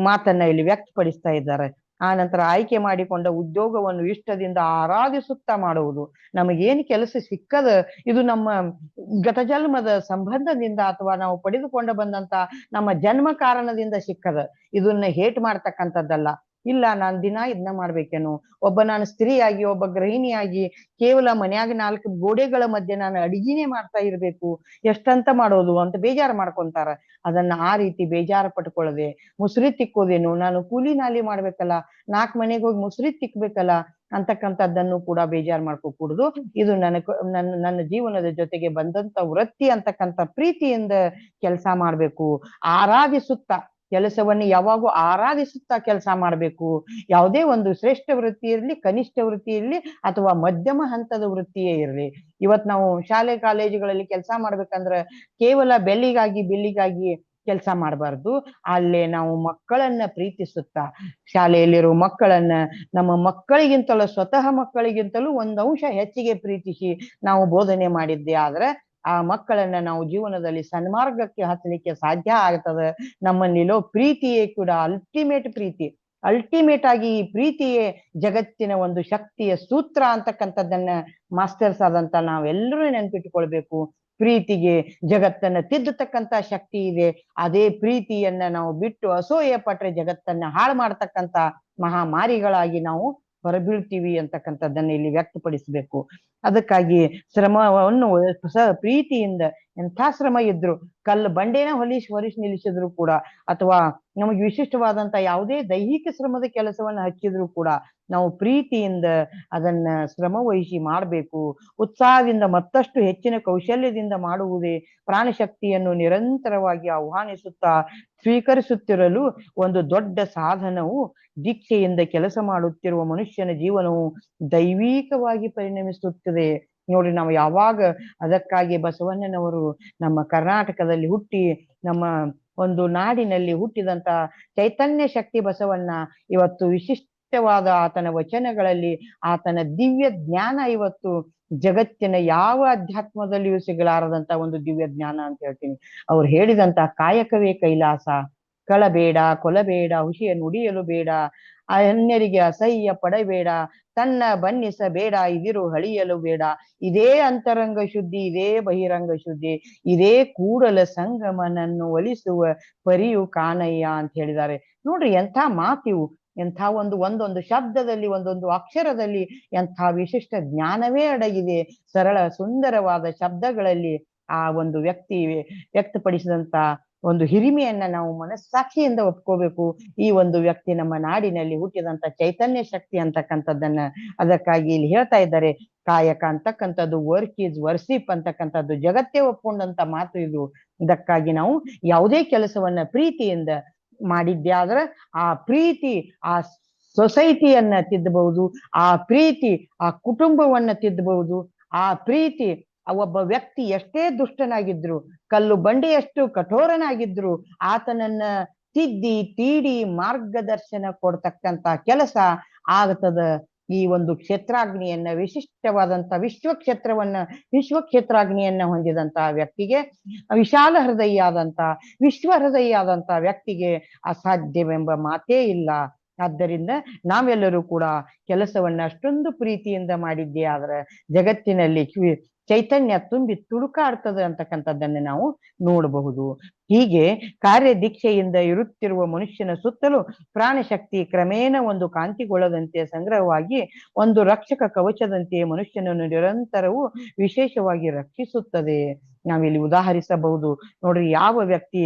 S1: ಮಾತನ್ನ ಇಲ್ಲಿ ವ್ಯಕ್ತಪಡಿಸ್ತಾ ಇದ್ದಾರೆ. ಆ ನಂತರ ಆಯ್ಕೆ ಮಾಡಿಕೊಂಡ ಉದ್ಯೋಗವನ್ನು ಇಷ್ಟದಿಂದ ಆರಾಧಿಸುತ್ತಾ ಮಾಡುವುದು. ನಮಗೇನು ಕೆಲಸ ಸಿಕ್ಕದ, ಇದು ನಮ್ಮ ಗತಜನ್ಮದ ಸಂಬಂಧದಿಂದ ಅಥವಾ ನಾವು ಪಡೆದುಕೊಂಡು ಬಂದಂತ ನಮ್ಮ ಜನ್ಮ ಕಾರಣದಿಂದ ಸಿಕ್ಕದ, ಇದನ್ನ ಹೇಟ್ ಮಾಡ್ತಕ್ಕಂಥದ್ದಲ್ಲ. ಇಲ್ಲ, ನಾನು ದಿನ ಇದನ್ನ ಮಾಡ್ಬೇಕೇನು, ನಾನು ಸ್ತ್ರೀಯಾಗಿ, ಒಬ್ಬ ಗೃಹಿಣಿಯಾಗಿ ಕೇವಲ ಮನ್ಯಾಗ 4 ಗೋಡೆಗಳ ಮಧ್ಯೆ ನಾನು ಅಡಿಗೆನೇ ಮಾಡ್ತಾ ಇರ್ಬೇಕು, ಎಷ್ಟಂತ ಮಾಡೋದು ಅಂತ ಬೇಜಾರು ಮಾಡ್ಕೊಂತಾರ. ಅದನ್ನ ಆ ರೀತಿ ಬೇಜಾರು ಪಟ್ಕೊಳ್ಳದೆ, ಮುಸುರಿ ತಿಕ್ಕೋದೇನು, ನಾನು ಕೂಲಿ ನಾಲಿ ಮಾಡ್ಬೇಕಲ್ಲ, 4 ಮನೆಗೆ ಹೋಗಿ ಮುಸುರಿ ತಿಕ್ಬೇಕಲ್ಲ ಅಂತಕ್ಕಂಥದ್ದನ್ನು ಕೂಡ ಬೇಜಾರು ಮಾಡ್ಕೋಕೂಡುದು. ಇದು ನನ್ನ ಜೀವನದ ಜೊತೆಗೆ ಬಂದಂತ ವೃತ್ತಿ ಅಂತಕ್ಕಂಥ ಪ್ರೀತಿಯಿಂದ ಕೆಲಸ ಮಾಡ್ಬೇಕು. ಆರಾಧಿಸುತ್ತಾ ಕೆಲಸವನ್ನು ಯಾವಾಗೂ ಆರಾಧಿಸುತ್ತಾ ಕೆಲಸ ಮಾಡ್ಬೇಕು. ಯಾವುದೇ ಒಂದು ಶ್ರೇಷ್ಠ ವೃತ್ತಿ ಇರಲಿ, ಕನಿಷ್ಠ ವೃತ್ತಿ ಇರಲಿ, ಅಥವಾ ಮಧ್ಯಮ ಹಂತದ ವೃತ್ತಿಯೇ ಇರಲಿ. ಇವತ್ ನಾವು ಶಾಲೆ ಕಾಲೇಜುಗಳಲ್ಲಿ ಕೆಲಸ ಮಾಡ್ಬೇಕಂದ್ರೆ ಕೇವಲ ಬಿಲ್ಲಿಗಾಗಿ ಕೆಲಸ ಮಾಡಬಾರ್ದು. ಅಲ್ಲೇ ನಾವು ಮಕ್ಕಳನ್ನ ಪ್ರೀತಿಸುತ್ತಾ, ಶಾಲೆಯಲ್ಲಿರೋ ಮಕ್ಕಳನ್ನ ನಮ್ಮ ಮಕ್ಕಳಿಗಿಂತಲೂ, ಸ್ವತಃ ಮಕ್ಕಳಿಗಿಂತಲೂ 1 ಅಂಶ ಹೆಚ್ಚಿಗೆ ಪ್ರೀತಿಸಿ ನಾವು ಬೋಧನೆ ಮಾಡಿದ್ದೆ ಆದ್ರೆ ಆ ಮಕ್ಕಳನ್ನ ನಾವು ಜೀವನದಲ್ಲಿ ಸನ್ಮಾರ್ಗಕ್ಕೆ ಹಚ್ಚಲಿಕ್ಕೆ ಸಾಧ್ಯ ಆಗ್ತದೆ. ನಮ್ಮಲ್ಲಿರೋ ಪ್ರೀತಿಯೇ ಕೂಡ ಅಲ್ಟಿಮೇಟ್ ಆಗಿ ಈ ಪ್ರೀತಿಯೇ ಜಗತ್ತಿನ ಒಂದು ಶಕ್ತಿಯ ಸೂತ್ರ ಅಂತಕ್ಕಂಥದ್ದನ್ನ ಮಾಸ್ಟರ್ಸ್ ಆದಂತ ನಾವೆಲ್ಲರೂ ನೆನ್ಪಿಟ್ಕೊಳ್ಬೇಕು. ಪ್ರೀತಿಗೆ ಜಗತ್ತನ್ನ ತಿದ್ದತಕ್ಕಂತ ಶಕ್ತಿ ಇದೆ. ಅದೇ ಪ್ರೀತಿಯನ್ನ ನಾವು ಬಿಟ್ಟು ಅಸೂಯೆ ಪಟ್ರೆ ಜಗತ್ತನ್ನ ಹಾಳು ಮಾಡ್ತಕ್ಕಂತ ಮಹಾಮಾರಿಗಳಾಗಿ ನಾವು ಹೊರಬೀಳ್ತೀವಿ ಅಂತಕ್ಕಂಥದ್ದನ್ನ ಇಲ್ಲಿ ವ್ಯಕ್ತಪಡಿಸಬೇಕು. ಅದಕ್ಕಾಗಿ ಶ್ರಮವನ್ನು ಪ್ರೀತಿಯಿಂದ ಎಂಥ ಶ್ರಮ ಇದ್ರು, ಕಲ್ಲು ಬಂಡೆನ ಹೊರಿಸಿ ನಿಲ್ಲಿಸಿದ್ರು ಕೂಡ, ಅಥವಾ ನಮಗೆ ವಿಶಿಷ್ಟವಾದಂತ ಯಾವುದೇ ದೈಹಿಕ ಶ್ರಮದ ಕೆಲಸವನ್ನ ಹಚ್ಚಿದ್ರು ಕೂಡ ನಾವು ಪ್ರೀತಿಯಿಂದ ಅದನ್ನ ಶ್ರಮ ವಹಿಸಿ ಮಾಡಬೇಕು. ಉತ್ಸಾಹದಿಂದ ಮತ್ತಷ್ಟು ಹೆಚ್ಚಿನ ಕೌಶಲ್ಯದಿಂದ ಮಾಡುವುದೇ ಪ್ರಾಣಶಕ್ತಿಯನ್ನು ನಿರಂತರವಾಗಿ ಆಹ್ವಾನಿಸುತ್ತಾ ಸ್ವೀಕರಿಸುತ್ತಿರಲು ಒಂದು ದೊಡ್ಡ ಸಾಧನವು ದೀಕ್ಷೆಯಿಂದ ಕೆಲಸ ಮಾಡುತ್ತಿರುವ ಮನುಷ್ಯನ ಜೀವನವು ದೈವಿಕವಾಗಿ ಪರಿಣಮಿಸುತ್ತದೆ. ನೋಡಿ, ನಾವು ಯಾವಾಗ ಅದಕ್ಕಾಗಿ ಬಸವಣ್ಣನವರು ನಮ್ಮ ಕರ್ನಾಟಕದಲ್ಲಿ ಹುಟ್ಟಿ ನಮ್ಮ ಒಂದು ನಾಡಿನಲ್ಲಿ ಹುಟ್ಟಿದಂತ ಚೈತನ್ಯ ಶಕ್ತಿ ಬಸವಣ್ಣ ಇವತ್ತು ವಿಶಿಷ್ಟವಾದ ಆತನ ವಚನಗಳಲ್ಲಿ ಆತನ ದಿವ್ಯ ಜ್ಞಾನ ಇವತ್ತು ಜಗತ್ತಿನ ಯಾವ ಅಧ್ಯಾತ್ಮದಲ್ಲಿಯೂ ಸಿಗಲಾರದಂತ ಒಂದು ದಿವ್ಯ ಜ್ಞಾನ ಅಂತ ಹೇಳ್ತೀನಿ. ಅವ್ರು ಹೇಳಿದಂತ ಕಾಯಕವೇ ಕೈಲಾಸ, ಕಳಬೇಡ ಕೊಲಬೇಡ ಹುಷಿಯ ನುಡಿಯಲು ಬೇಡ, ಅನ್ಯರಿಗೆ ಅಸಹ್ಯ ಪಡಬೇಡ, ತನ್ನ ಬನ್ನಿಸಬೇಡ ಇದಿರು ಹಳಿಯಲು ಬೇಡ, ಇದೇ ಅಂತರಂಗ ಶುದ್ಧಿ ಇದೇ ಬಹಿರಂಗ ಶುದ್ಧಿ, ಇದೇ ಕೂಡಲ ಸಂಗಮನನ್ನು ಒಲಿಸುವ ಪರಿಯು ಕಾಣಯ್ಯ ಅಂತ ಹೇಳಿದ್ದಾರೆ. ನೋಡ್ರಿ ಎಂಥ ಮಾತಿವು, ಎಂಥ ಒಂದೊಂದು ಶಬ್ದದಲ್ಲಿ ಒಂದೊಂದು ಅಕ್ಷರದಲ್ಲಿ ಎಂಥ ವಿಶಿಷ್ಟ ಜ್ಞಾನವೇ ಅಡಗಿದೆ. ಸರಳ ಸುಂದರವಾದ ಶಬ್ದಗಳಲ್ಲಿ ಆ ಒಂದು ವ್ಯಕ್ತಿ ವ್ಯಕ್ತಪಡಿಸಿದಂತ ಒಂದು ಹಿರಿಮೆಯನ್ನ ನಾವು ಮನಸ್ಸಾಕ್ಷಿಯಿಂದ ಒಪ್ಕೋಬೇಕು. ಈ ಒಂದು ವ್ಯಕ್ತಿ ನಮ್ಮ ನಾಡಿನಲ್ಲಿ ಹುಟ್ಟಿದಂತ ಚೈತನ್ಯ ಶಕ್ತಿ ಅಂತಕ್ಕಂಥದ್ದನ್ನ ಅದಕ್ಕಾಗಿ ಇಲ್ಲಿ ಹೇಳ್ತಾ ಇದ್ದಾರೆ. ಕಾಯಕ ಅಂತಕ್ಕಂಥದ್ದು ವರ್ಕ್ ಈಸ್ ವರ್ಶಿಪ್ ಅಂತಕ್ಕಂಥದ್ದು ಜಗತ್ತೇ ಒಪ್ಕೊಂಡಂತ ಮಾತು ಇದು. ಇದಕ್ಕಾಗಿ ನಾವು ಯಾವುದೇ ಕೆಲಸವನ್ನ ಪ್ರೀತಿಯಿಂದ ಮಾಡಿದ್ದೆ ಆದ್ರೆ ಆ ಪ್ರೀತಿ ಆ ಸೊಸೈಟಿಯನ್ನ ತಿದ್ದಬಹುದು, ಆ ಪ್ರೀತಿ ಆ ಕುಟುಂಬವನ್ನ ತಿದ್ದಬಹುದು, ಆ ಪ್ರೀತಿ ಒಬ್ಬ ವ್ಯಕ್ತಿ ಎಷ್ಟೇ ದುಷ್ಟನಾಗಿದ್ರು, ಕಲ್ಲು ಬಂಡೆಯಷ್ಟು ಕಠೋರನಾಗಿದ್ರು ಆತನನ್ನ ತಿದ್ದಿ ತೀಡಿ ಮಾರ್ಗದರ್ಶನ ಕೊಡ್ತಕ್ಕಂತ ಕೆಲಸ ಆಗ್ತದ. ಈ ಒಂದು ಕ್ಷೇತ್ರಾಗ್ನಿಯನ್ನ ವಿಶಿಷ್ಟವಾದಂತ ವಿಶ್ವಕ್ಷೇತ್ರಾಗ್ನಿಯನ್ನ ಹೊಂದಿದಂತ ವ್ಯಕ್ತಿಗೆ, ವಿಶಾಲ ಹೃದಯ ಆದಂತ ವಿಶ್ವ ಹೃದಯ ಆದಂತ ವ್ಯಕ್ತಿಗೆ ಅಸಾಧ್ಯವೆಂಬ ಮಾತೇ ಇಲ್ಲ. ಆದ್ದರಿಂದ ನಾವೆಲ್ಲರೂ ಕೂಡ ಕೆಲಸವನ್ನ ಅಷ್ಟೊಂದು ಪ್ರೀತಿಯಿಂದ ಮಾಡಿದ್ದೇ ಆದ್ರೆ ಜಗತ್ತಿನಲ್ಲಿ ಚೈತನ್ಯ ತುಂಬಿ ತುಳುಕಾಡ್ತದೆ ಅಂತಕ್ಕಂಥದ್ದನ್ನು ನಾವು ನೋಡಬಹುದು. ಹೀಗೆ ಕಾರ್ಯದೀಕ್ಷೆಯಿಂದ ಇರುತ್ತಿರುವ ಮನುಷ್ಯನ ಸುತ್ತಲೂ ಪ್ರಾಣಶಕ್ತಿ ಕ್ರಮೇಣ ಒಂದು ಕಾಂತಿಗೊಳ್ಳದಂತೆ ಸಂಗ್ರಹವಾಗಿ ಒಂದು ರಕ್ಷಕ ಕವಚದಂತೆ ಮನುಷ್ಯನನ್ನು ನಿರಂತರವೂ ವಿಶೇಷವಾಗಿ ರಕ್ಷಿಸುತ್ತದೆ. ನಾವಿಲ್ಲಿ ಉದಾಹರಿಸಬಹುದು. ನೋಡ್ರಿ, ಯಾವ ವ್ಯಕ್ತಿ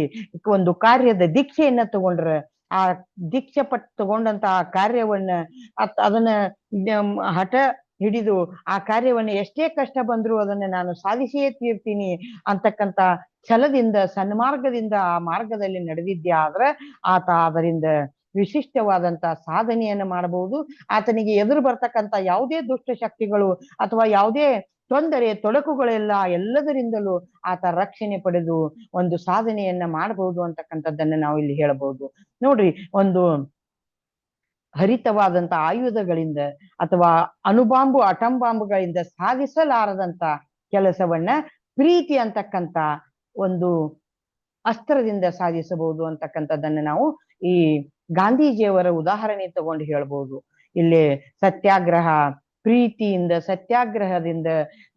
S1: ಒಂದು ಕಾರ್ಯದ ದೀಕ್ಷೆಯನ್ನ ತಗೊಂಡ್ರೆ ಆ ದೀಕ್ಷೆ ತಗೊಂಡಂತ ಆ ಕಾರ್ಯವನ್ನ ಅದನ್ನ ಹಠ ಹಿಡಿದು ಆ ಕಾರ್ಯವನ್ನು ಎಷ್ಟೇ ಕಷ್ಟ ಬಂದ್ರು ಅದನ್ನ ನಾನು ಸಾಧಿಸಿಯೇ ತೀರ್ತೀನಿ ಅಂತಕ್ಕಂತ ಛಲದಿಂದ ಸನ್ಮಾರ್ಗದಿಂದ ಆ ಮಾರ್ಗದಲ್ಲಿ ನಡೆದಿದ್ದೆ ಆದ್ರೆ ಆತ ಅದರಿಂದ ವಿಶಿಷ್ಟವಾದಂತ ಸಾಧನೆಯನ್ನು ಮಾಡಬಹುದು. ಆತನಿಗೆ ಎದುರು ಬರ್ತಕ್ಕಂತ ಯಾವುದೇ ದುಷ್ಟ ಶಕ್ತಿಗಳು ಅಥವಾ ಯಾವುದೇ ತೊಂದರೆ ತೊಡಕುಗಳೆಲ್ಲ ಎಲ್ಲದರಿಂದಲೂ ಆತ ರಕ್ಷಣೆ ಪಡೆದು ಒಂದು ಸಾಧನೆಯನ್ನ ಮಾಡಬಹುದು ಅಂತಕ್ಕಂಥದ್ದನ್ನ ನಾವು ಇಲ್ಲಿ ಹೇಳಬಹುದು. ನೋಡ್ರಿ, ಒಂದು ಹರಿತವಾದಂತ ಆಯುಧಗಳಿಂದ ಅಥವಾ ಅಣುಬಾಂಬು ಅಟಂಬಾಂಬುಗಳಿಂದ ಸಾಧಿಸಲಾರದಂತ ಕೆಲಸವನ್ನ ಪ್ರೀತಿ ಅಂತಕ್ಕಂತ ಒಂದು ಅಸ್ತ್ರದಿಂದ ಸಾಧಿಸಬಹುದು ಅಂತಕ್ಕಂಥದ್ದನ್ನ ನಾವು ಈ ಗಾಂಧೀಜಿಯವರ ಉದಾಹರಣೆ ತಗೊಂಡು ಹೇಳ್ಬಹುದು. ಇಲ್ಲಿ ಸತ್ಯಾಗ್ರಹ, ಪ್ರೀತಿಯಿಂದ ಸತ್ಯಾಗ್ರಹದಿಂದ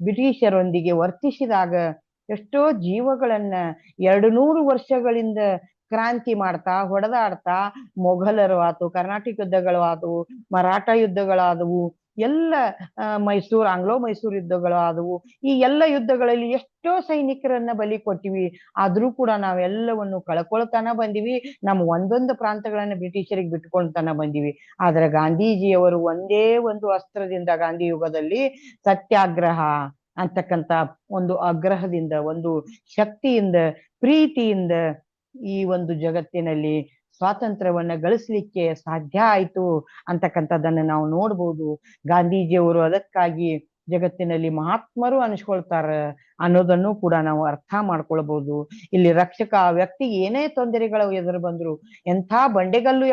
S1: ಬ್ರಿಟಿಷರೊಂದಿಗೆ ವರ್ತಿಸಿದಾಗ ಎಷ್ಟೋ ಜೀವಗಳನ್ನ 200 ವರ್ಷಗಳಿಂದ ಕ್ರಾಂತಿ ಮಾಡ್ತಾ ಹೊಡೆದಾಡ್ತಾ ಮೊಘಲರು ಆತು, ಕರ್ನಾಟಕ ಯುದ್ಧಗಳು ಆದವು, ಮರಾಠ ಯುದ್ಧಗಳಾದವು, ಎಲ್ಲ ಆಂಗ್ಲೋ ಮೈಸೂರು ಯುದ್ಧಗಳು ಆದವು. ಈ ಎಲ್ಲ ಯುದ್ಧಗಳಲ್ಲಿ ಎಷ್ಟೋ ಸೈನಿಕರನ್ನ ಬಲಿ ಕೊಟ್ಟಿವಿ. ಆದ್ರೂ ಕೂಡ ನಾವೆಲ್ಲವನ್ನು ಕಳ್ಕೊಳ್ತಾನ ಬಂದಿವಿ. ನಮ್ಮ ಒಂದೊಂದು ಪ್ರಾಂತಗಳನ್ನ ಬ್ರಿಟಿಷರಿಗೆ ಬಿಟ್ಕೊಳ್ತಾನ ಬಂದಿವಿ. ಆದ್ರೆ ಗಾಂಧೀಜಿಯವರು ಒಂದೇ ಒಂದು ಅಸ್ತ್ರದಿಂದ ಗಾಂಧಿ ಯುಗದಲ್ಲಿ ಸತ್ಯಾಗ್ರಹ ಅಂತಕ್ಕಂತ ಒಂದು ಆಗ್ರಹದಿಂದ ಒಂದು ಶಕ್ತಿಯಿಂದ ಪ್ರೀತಿಯಿಂದ ಈ ಒಂದು ಜಗತ್ತಿನಲ್ಲಿ ಸ್ವಾತಂತ್ರ್ಯವನ್ನ ಗಳಿಸ್ಲಿಕ್ಕೆ ಸಾಧ್ಯ ಆಯ್ತು ಅಂತಕ್ಕಂಥದ್ದನ್ನ ನಾವು ನೋಡ್ಬೋದು. ಗಾಂಧೀಜಿಯವರು ಅದಕ್ಕಾಗಿ ಜಗತ್ತಿನಲ್ಲಿ ಮಹಾತ್ಮರು ಅನಿಸ್ಕೊಳ್ತಾರ ಅನ್ನೋದನ್ನು ಕೂಡ ನಾವು ಅರ್ಥ ಮಾಡ್ಕೊಳ್ಬಹುದು. ಇಲ್ಲಿ ರಕ್ಷಕ ಆ ವ್ಯಕ್ತಿಗೆ ಏನೇ ತೊಂದರೆಗಳು ಎದುರು ಬಂದ್ರು, ಎಂಥ ಬಂಡೆಗಲ್ಲು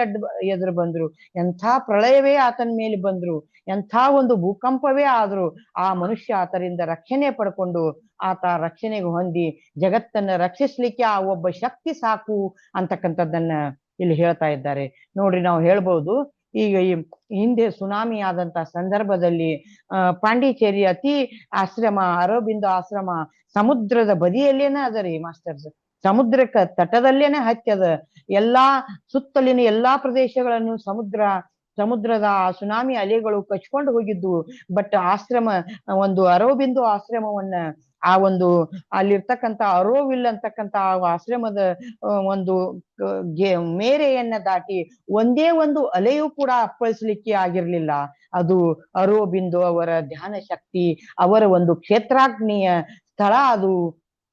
S1: ಎದುರು ಬಂದ್ರು, ಎಂಥ ಪ್ರಳಯವೇ ಆತನ ಮೇಲೆ ಬಂದ್ರು, ಎಂಥ ಒಂದು ಭೂಕಂಪವೇ ಆದ್ರು ಆ ಮನುಷ್ಯ ಆತರಿಂದ ರಕ್ಷಣೆ ಪಡ್ಕೊಂಡು ಆತ ರಕ್ಷಣೆಗೆ ಹೊಂದಿ ಜಗತ್ತನ್ನ ರಕ್ಷಿಸ್ಲಿಕ್ಕೆ ಆ ಒಬ್ಬ ಶಕ್ತಿ ಸಾಕು ಅಂತಕ್ಕಂಥದ್ದನ್ನ ಇಲ್ಲಿ ಹೇಳ್ತಾ ಇದ್ದಾರೆ. ನೋಡ್ರಿ, ನಾವು ಹೇಳ್ಬಹುದು, ಈಗ ಈ ಹಿಂದೆ ಸುನಾಮಿ ಆದಂತ ಸಂದರ್ಭದಲ್ಲಿ ಪಾಂಡಿಚೇರಿ ಅತಿ ಆಶ್ರಮ ಅರಬಿಂದೋ ಆಶ್ರಮ ಸಮುದ್ರದ ಬದಿಯಲ್ಲೇನೆ ಅದ ರೀ ಮಾಸ್ಟರ್ಸ್. ಸಮುದ್ರಕ್ಕ ತಟದಲ್ಲೇನೆ ಹತ್ಯದ. ಎಲ್ಲಾ ಸುತ್ತಲಿನ ಎಲ್ಲಾ ಪ್ರದೇಶಗಳನ್ನು ಸಮುದ್ರ ಸಮುದ್ರದ ಆ ಸುನಾಮಿ ಅಲೆಗಳು ಕಚ್ಕೊಂಡು ಹೋಗಿದ್ದು. ಬಟ್ ಆಶ್ರಮ, ಒಂದು ಅರೋಬಿಂದು ಆಶ್ರಮವನ್ನ, ಆ ಒಂದು ಅಲ್ಲಿರ್ತಕ್ಕಂಥ ಅರೋವಿಲ್ ಅಂತಕ್ಕಂಥ ಆ ಆಶ್ರಮದ ಒಂದು ಮೇರೆಯನ್ನ ದಾಟಿ ಒಂದೇ ಒಂದು ಅಲೆಯೂ ಕೂಡ ಅಪ್ಪಳಿಸ್ಲಿಕ್ಕೆ ಆಗಿರ್ಲಿಲ್ಲ. ಅದು ಅರೋಬಿಂದು ಅವರ ಧ್ಯಾನ ಶಕ್ತಿ, ಅವರ ಒಂದು ಕ್ಷೇತ್ರಾಗ್ನಿಯ ಸ್ಥಳ ಅದು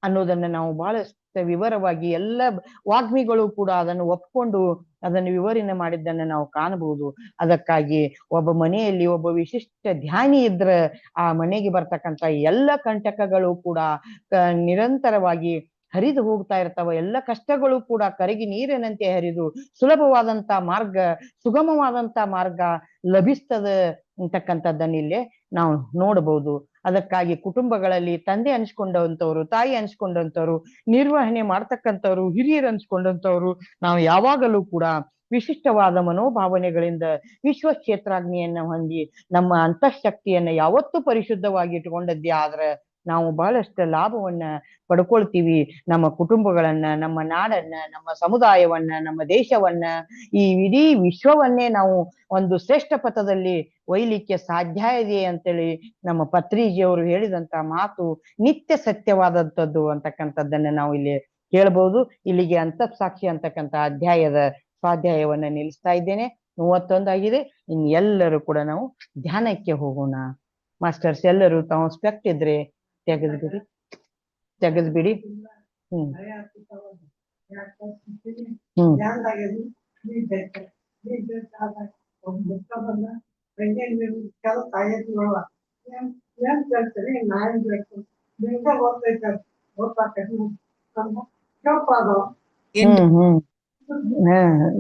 S1: ಅನ್ನೋದನ್ನ ನಾವು ಬಹಳಷ್ಟು ವಿವರವಾಗಿ ಎಲ್ಲ ವಾಗ್ಮಿಗಳು ಕೂಡ ಅದನ್ನು ಒಪ್ಕೊಂಡು ಅದನ್ನು ವಿವರಣೆ ಮಾಡಿದ್ದನ್ನು ನಾವು ಕಾಣಬಹುದು. ಅದಕ್ಕಾಗಿ ಒಬ್ಬ ಮನೆಯಲ್ಲಿ ಒಬ್ಬ ವಿಶಿಷ್ಟ ಧ್ಯಾನಿ ಇದ್ರೆ ಆ ಮನೆಗೆ ಬರ್ತಕ್ಕಂಥ ಎಲ್ಲ ಕಂಟಕಗಳು ಕೂಡ ನಿರಂತರವಾಗಿ ಹರಿದು ಹೋಗ್ತಾ ಇರ್ತಾವ. ಎಲ್ಲ ಕಷ್ಟಗಳು ಕೂಡ ಕರಗಿ ನೀರಿನಂತೆ ಹರಿದು ಸುಲಭವಾದಂತ ಮಾರ್ಗ, ಸುಗಮವಾದಂತ ಮಾರ್ಗ ಲಭಿಸ್ತದೆ ಅಂತಕ್ಕಂಥದ್ದನ್ನ ಇಲ್ಲೇ ನಾವು ನೋಡಬಹುದು. ಅದಕ್ಕಾಗಿ ಕುಟುಂಬಗಳಲ್ಲಿ ತಂದೆ ಅನ್ಸ್ಕೊಂಡಂತವ್ರು, ತಾಯಿ ಅನ್ಸ್ಕೊಂಡಂತವ್ರು, ನಿರ್ವಹಣೆ ಮಾಡ್ತಕ್ಕಂಥವ್ರು, ಹಿರಿಯರು ಅನ್ಸ್ಕೊಂಡಂತವ್ರು ನಾವು ಯಾವಾಗಲೂ ಕೂಡ ವಿಶಿಷ್ಟವಾದ ಮನೋಭಾವನೆಗಳಿಂದ ವಿಶ್ವ ಕ್ಷೇತ್ರಾಗ್ನಿಯನ್ನ ಹೊಂದಿ ನಮ್ಮ ಅಂತಃಶಕ್ತಿಯನ್ನ ಯಾವತ್ತೂ ಪರಿಶುದ್ಧವಾಗಿ ಇಟ್ಕೊಂಡದ್ದೇ ಆದ್ರೆ ನಾವು ಬಹಳಷ್ಟು ಲಾಭವನ್ನ ಪಡ್ಕೊಳ್ತೀವಿ. ನಮ್ಮ ಕುಟುಂಬಗಳನ್ನ, ನಮ್ಮ ನಾಡನ್ನ, ನಮ್ಮ ಸಮುದಾಯವನ್ನ, ನಮ್ಮ ದೇಶವನ್ನ, ಈ ಇಡೀ ವಿಶ್ವವನ್ನೇ ನಾವು ಒಂದು ಶ್ರೇಷ್ಠ ಪಥದಲ್ಲಿ ಒಯ್ಲಿಕ್ಕೆ ಸಾಧ್ಯ ಇದೆ ಅಂತೇಳಿ ನಮ್ಮ ಪತ್ರಿಜಿಯವರು ಹೇಳಿದಂತ ಮಾತು ನಿತ್ಯ ಸತ್ಯವಾದಂಥದ್ದು ಅಂತಕ್ಕಂಥದ್ದನ್ನ ನಾವು ಇಲ್ಲಿ ಕೇಳಬಹುದು. ಇಲ್ಲಿಗೆ ಅಂತಃಸಾಕ್ಷಿ ಅಂತಕ್ಕಂಥ ಅಧ್ಯಾಯದ ಸ್ವಾಧ್ಯಾಯವನ್ನ ನಿಲ್ಲಿಸ್ತಾ ಇದ್ದೇನೆ. 31 ಆಗಿದೆ. ಇನ್ ಎಲ್ಲರೂ ಕೂಡ ನಾವು ಧ್ಯಾನಕ್ಕೆ ಹೋಗೋಣ. ಮಾಸ್ಟರ್ಸ್ ಎಲ್ಲರೂ ತಾವು ಸ್ಪೆಕ್ಟ್ ಇದ್ರೆ ತೆಗೆದ್ಬಿಡಿ. ಹ್ಮ್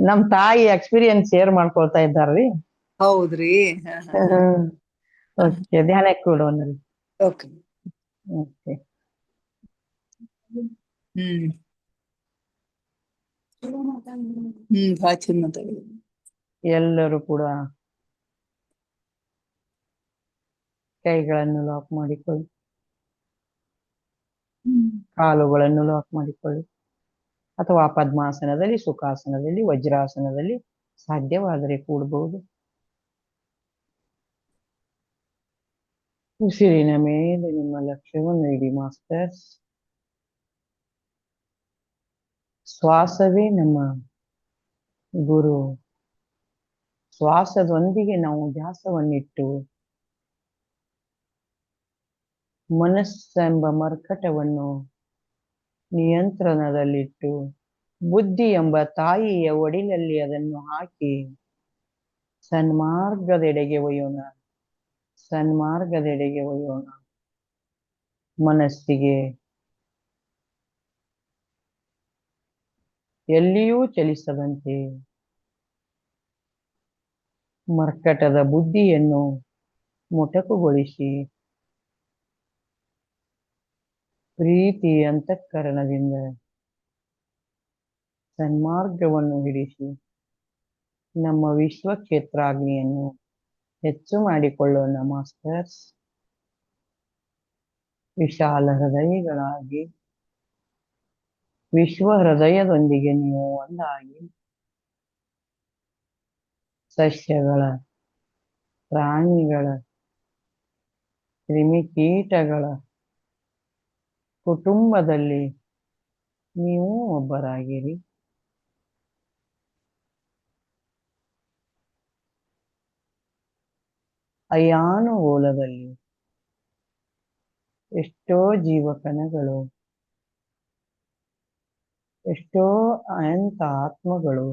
S1: ನಮ್ ತಾಯಿ ಎಕ್ಸ್ಪೀರಿಯನ್ಸ್ ಶೇರ್ ಮಾಡ್ಕೊಳ್ತಾ ಇದ್ದಾರ್ರಿ.
S2: ಹೌದ್ರಿ.
S1: ಓಕೆ, ಧ್ಯಾನಕ್ಕೆ ಕೊಡೋಣ.
S2: ಓಕೆ. ಭಾಳ ಚಂದ ಮಾತಾಡಿದ್ರಿ.
S1: ಎಲ್ಲರೂ ಕೂಡ ಕೈಗಳನ್ನು ಲಾಕ್ ಮಾಡಿಕೊಳ್ಳಿ, ಕಾಲುಗಳನ್ನು ಲಾಕ್ ಮಾಡಿಕೊಳ್ಳಿ, ಅಥವಾ ಪದ್ಮಾಸನದಲ್ಲಿ, ಸುಖಾಸನದಲ್ಲಿ, ವಜ್ರಾಸನದಲ್ಲಿ ಸಾಧ್ಯವಾದರೆ ಕೂಡಬಹುದು. ಉಸಿರಿನ ಮೇಲೆ ನಿಮ್ಮ ಲಕ್ಷ್ಯವನ್ನು ಇಡಿ ಮಾಸ್ಟರ್ಸ್. ಶ್ವಾಸವೇ ನಮ್ಮ ಗುರು. ಶ್ವಾಸದೊಂದಿಗೆ ನಾವು ಧ್ಯಾಸವನ್ನಿಟ್ಟು ಮನಸ್ಸೆಂಬ ಮರ್ಕಟವನ್ನು ನಿಯಂತ್ರಣದಲ್ಲಿಟ್ಟು ಬುದ್ಧಿ ಎಂಬ ತಾಯಿಯ ಒಡಿಲಲ್ಲಿ ಅದನ್ನು ಹಾಕಿ ಸನ್ಮಾರ್ಗದೆಡೆಗೆ ಒಯ್ಯೋಣ, ಸನ್ಮಾರ್ಗದೆಡೆಗೆ ಒಯ್ಯೋಣ. ಮನಸ್ಸಿಗೆ ಎಲ್ಲಿಯೂ ಚಲಿಸದಂತೆ ಮರ್ಕಟದ ಬುದ್ಧಿಯನ್ನು ಮೊಟಕುಗೊಳಿಸಿ ಪ್ರೀತಿ ಅಂತಃಕರಣದಿಂದ ಸನ್ಮಾರ್ಗವನ್ನು ಹಿಡಿಸಿ ನಮ್ಮ ವಿಶ್ವ ಕ್ಷೇತ್ರಾಗ್ನಿಯನ್ನು ಹೆಚ್ಚು ಮಾಡಿಕೊಳ್ಳೋಣ ಮಾಸ್ಟರ್ಸ್. ವಿಶಾಲ ಹೃದಯಗಳಾಗಿ ವಿಶ್ವ ಹೃದಯದೊಂದಿಗೆ ನೀವು ಒಂದಾಗಿ ಸಸ್ಯಗಳ, ಪ್ರಾಣಿಗಳ, ಕ್ರಿಮಿಕೀಟಗಳ ಕುಟುಂಬದಲ್ಲಿ ನೀವು ಒಬ್ಬರಾಗಿರಿ. ಅಯಾನುಗೋಲದಲ್ಲಿ ಎಷ್ಟೋ ಜೀವಕಣಗಳು, ಎಷ್ಟೋ ಅನಂತ ಆತ್ಮಗಳು,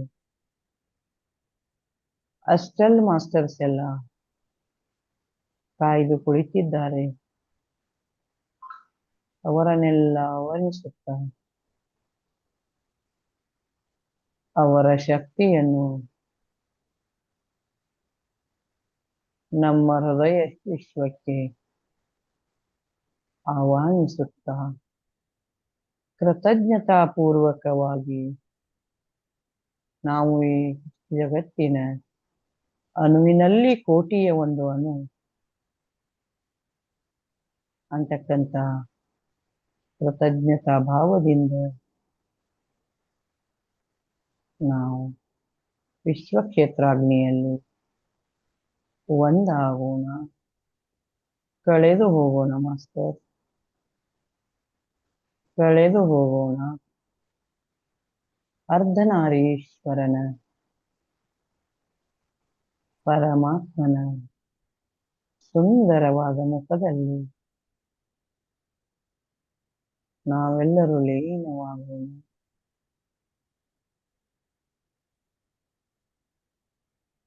S1: ಅಸ್ಟಲ್ ಮಾಸ್ಟರ್ಸ್ ಎಲ್ಲ ಕಾಯ್ದು ಕುಳಿತಿದ್ದಾರೆ. ಅವರನ್ನೆಲ್ಲ ವರ್ಣಿಸುತ್ತ ಅವರ ಶಕ್ತಿಯನ್ನು ನಮ್ಮ ಹೃದಯ ವಿಶ್ವಕ್ಕೆ ಆಹ್ವಾನಿಸುತ್ತ ಕೃತಜ್ಞತಾಪೂರ್ವಕವಾಗಿ ನಾವು ಈ ಜಗತ್ತಿನ ಅಣುವಿನಲ್ಲಿ ಕೋಟಿಯ ಒಂದು ಅಣು ಅಂತಕ್ಕಂಥ ಕೃತಜ್ಞತಾ ಭಾವದಿಂದ ನಾವು ವಿಶ್ವ ಕ್ಷೇತ್ರಾಗ್ನಿಯಲ್ಲಿ ಒಂದಾಗೋಣ, ಕಳೆದು ಹೋಗೋಣ ಮಾಸ್ಟರ್, ಕಳೆದು ಹೋಗೋಣ. ಅರ್ಧನಾರೀಶ್ವರನ ಪರಮಾತ್ಮನ ಸುಂದರವಾದ ಮುಖದಲ್ಲಿ ನಾವೆಲ್ಲರೂ ಲೀನವಾಗೋಣ.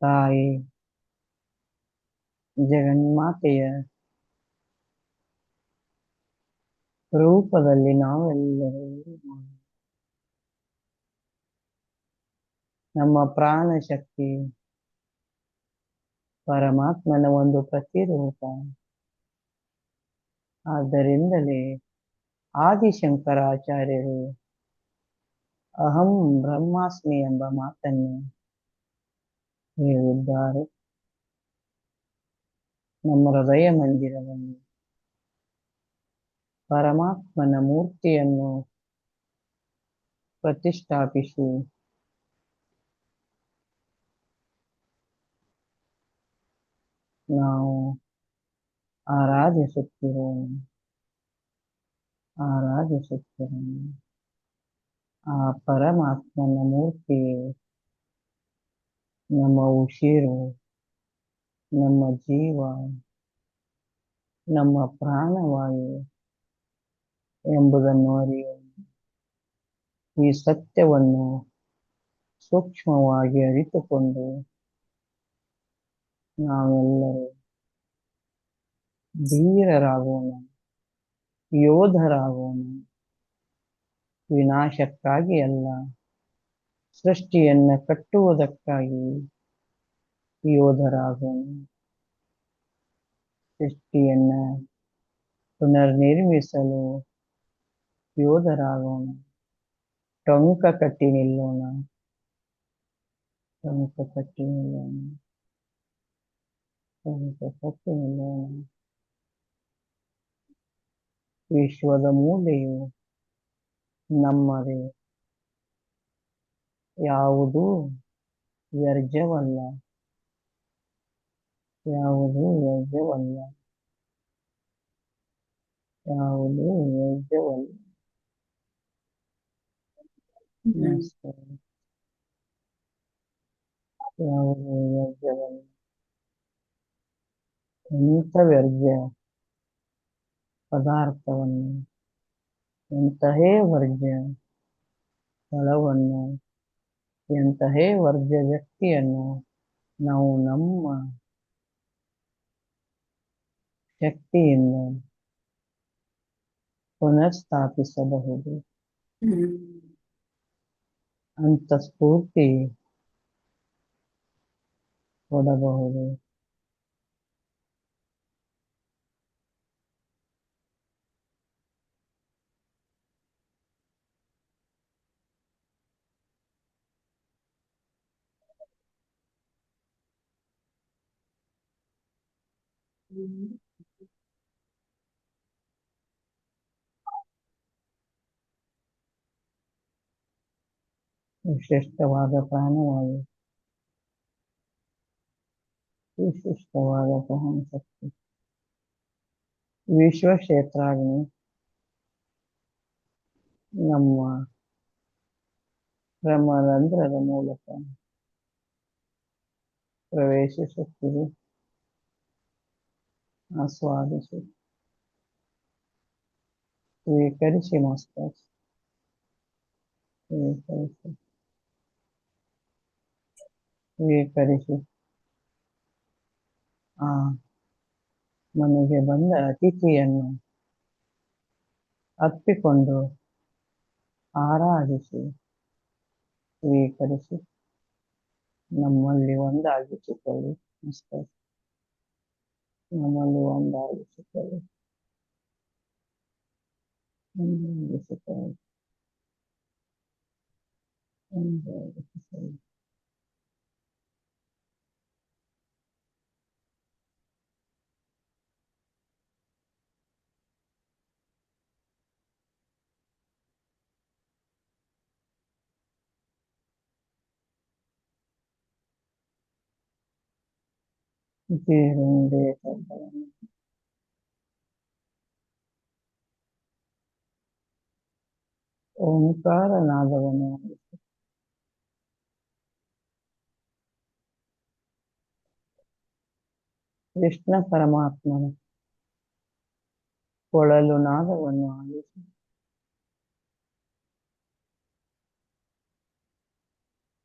S1: ತಾಯಿ ಜಗನ್ಮಾತೆಯ ರೂಪದಲ್ಲಿ ನಾವೆಲ್ಲರೂ ನಮ್ಮ ಪ್ರಾಣ ಶಕ್ತಿ ಪರಮಾತ್ಮನ ಒಂದು ಪ್ರತಿರೂಪ. ಆದ್ದರಿಂದಲೇ ಆದಿಶಂಕರಾಚಾರ್ಯರು ಅಹಂ ಬ್ರಹ್ಮಾಸ್ಮಿ ಎಂಬ ಮಾತನ್ನು ಹೇಳಿದ್ದಾರೆ. ನಮ್ಮ ಹೃದಯ ಮಂದಿರವನ್ನು ಪರಮಾತ್ಮನ ಮೂರ್ತಿಯನ್ನು ಪ್ರತಿಷ್ಠಾಪಿಸಿ ನಾವು ಆರಾಧಿಸುತ್ತಿರೋಣ. ಆ ಪರಮಾತ್ಮನ ಮೂರ್ತಿ ನಮ್ಮ ಉಸಿರು, ನಮ್ಮ ಜೀವ, ನಮ್ಮ ಪ್ರಾಣವಾಯು ಎಂಬುದನ್ನು ಅರಿಯೋಣ. ಈ ಸತ್ಯವನ್ನು ಸೂಕ್ಷ್ಮವಾಗಿ ಅರಿತುಕೊಂಡು ನಾವೆಲ್ಲರೂ ಧೀರರಾಗೋಣ, ಯೋಧರಾಗೋಣ. ವಿನಾಶಕ್ಕಾಗಿ ಅಲ್ಲ, ಸೃಷ್ಟಿಯನ್ನ ಕಟ್ಟುವುದಕ್ಕಾಗಿ ಯೋಧರಾಗೋಣ. ಸೃಷ್ಟಿಯನ್ನ ಪುನರ್ನಿರ್ಮಿಸಲು ಯೋಧರಾಗೋಣ. ಟೊಂಕ ಕಟ್ಟಿ ನಿಲ್ಲೋಣ, ಟೊಂಕ ಕಟ್ಟಿ ನಿಲ್ಲೋಣ, ಟೊಂಕ ಕಟ್ಟಿ ನಿಲ್ಲೋಣ. ವಿಶ್ವದ ಮೂಲೆಯು ನಮ್ಮದೇ, ಯಾವುದೂ ವ್ಯರ್ಜವಲ್ಲ, ಯಾವುದೂ ವ್ಯರ್ಜವಲ್ಲ, ಯಾವುದೂ ವ್ಯರ್ಜವಲ್ಲ. ಯಾವುದೂ ವ್ಯರ್ಜವಲ್ಲ. ಎಂಥ ವ್ಯರ್ಜ ಪದಾರ್ಥವನ್ನು, ಎಂತಹೇ ವರ್ಜ್ಯ ಸ್ಥಳವನ್ನು, ಎಂತಹೇ ವರ್ಜ್ಯ ವ್ಯಕ್ತಿಯನ್ನು ನಾವು ನಮ್ಮ ಶಕ್ತಿಯಿಂದ ಪುನರ್ಸ್ಥಾಪಿಸಬಹುದು. ಅಂತ ಸ್ಫೂರ್ತಿ ಕೊಡಬಹುದು. ವಿಶಿಷ್ಟವಾದ ಪ್ರಾಣವಾಯು, ವಿಶಿಷ್ಟವಾದ ಪ್ರಾಣಶಕ್ತಿ, ವಿಶ್ವಕ್ಷೇತ್ರಾಗ್ನಿ ನಮ್ಮ ಬ್ರಹ್ಮರಂಧ್ರದ ಮೂಲಕ ಪ್ರವೇಶಿಸುತ್ತಿದೆ. ಆಸ್ವಾದಿಸಿ, ಸ್ವೀಕರಿಸಿ ಮಾಸ್ಟರ್, ಸ್ವೀಕರಿಸಿ, ಸ್ವೀಕರಿಸಿ. ಆ ಮನೆಗೆ ಬಂದ ಅತಿಥಿಯನ್ನು ಅಪ್ಪಿಕೊಂಡು ಆರಾಧಿಸಿ, ಸ್ವೀಕರಿಸಿ, ನಮ್ಮಲ್ಲಿ ಒಂದಾಗಿಸಿಕೊಳ್ಳಿ ಮಾಸ್ಟರ್, ನಮ್ಮಲ್ಲಿ ಒಂದಾಗಿಸಿಕೊಳ್ಳಿ, ಒಂದಾಗಿಸಿಕೊಳ್ಳಿ, ಒಂದಾಗಿಸಿಕೊಳ್ಳಿ. ಜೀರುಂಡೆ ಓಂಕಾರ ನಾದವನ್ನು ಕೃಷ್ಣ ಪರಮಾತ್ಮನ ಕೊಳಲು ನಾದವನ್ನು ಆಲಿಸಿ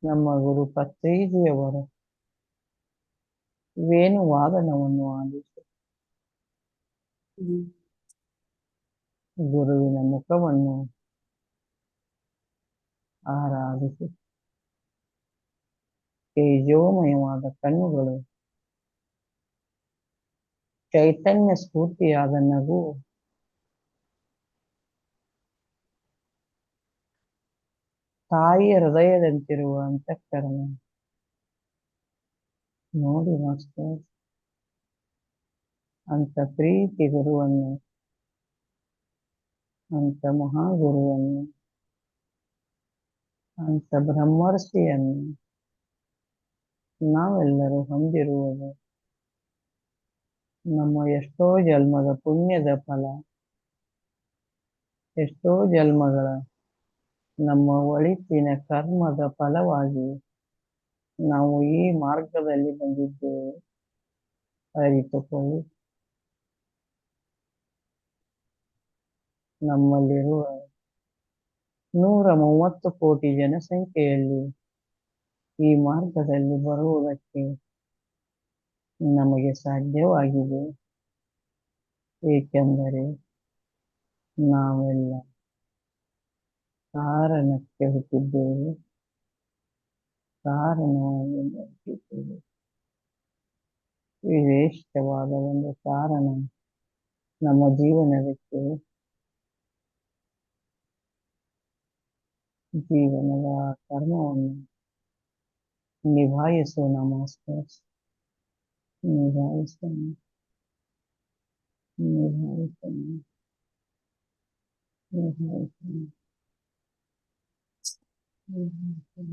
S1: ನಮ್ಮ ಗುರು ಪತ್ರಿಜಿಯವರ ವೇಣುವಾದನವನ್ನು ಆಲಿಸಿ ಗುರುವಿನ ಮುಖವನ್ನು ಆರಾಧಿಸಿ ತೇಜೋಮಯವಾದ ಕಣ್ಣುಗಳು, ಚೈತನ್ಯ ಸ್ಫೂರ್ತಿಯಾದ ನಗು, ತಾಯಿಯ ಹೃದಯದಂತಿರುವ ಅಂತಃಕರಣ ನೋಡಿ ಮಾಸ್ಟರ್. ಅಂತ ಪ್ರೀತಿ ಗುರುವನ್ನು, ಅಂತ ಮಹಾಗುರುವನ್ನು, ಅಂತ ಬ್ರಹ್ಮರ್ಷಿಯನ್ನು ನಾವೆಲ್ಲರೂ ಹೊಂದಿರುವುದು ನಮ್ಮ ಎಷ್ಟೋ ಜನ್ಮದ ಪುಣ್ಯದ ಫಲ, ಎಷ್ಟೋ ಜನ್ಮಗಳ ನಮ್ಮ ಒಳಿತಿನ ಕರ್ಮದ ಫಲವಾಗಿ ನಾವು ಈ ಮಾರ್ಗದಲ್ಲಿ ಬಂದಿದ್ದೇವೆ. ಅರಿತುಕೊಳ್ಳಿ. ನಮ್ಮಲ್ಲಿರುವ 130 ಕೋಟಿ ಜನಸಂಖ್ಯೆಯಲ್ಲಿ ಈ ಮಾರ್ಗದಲ್ಲಿ ಬರುವುದಕ್ಕೆ ನಮಗೆ ಸಾಧ್ಯವಾಗಿದೆ. ಏಕೆಂದರೆ ನಾವೆಲ್ಲ ಕಾರಣಕ್ಕೆ ಹುಟ್ಟಿದ್ದೇವೆ, ಕಾರಣವಾಗಿ ಬದುಕಿದ್ದೇವೆ. ವಿಶೇಷವಾದ ಒಂದು ಕಾರಣ ನಮ್ಮ ಜೀವನಕ್ಕೆ, ಜೀವನದ ಕರ್ಮವನ್ನು ನಿಭಾಯಿಸೋಣ ಮಾಸ್ಟರ್ಸ್, ನಿಭಾಯಿಸೋಣ, ನಿಭಾಯಿಸೋಣ, ನಿಭಾಯಿಸೋಣ, ನಿಭಾಯಿಸೋಣ.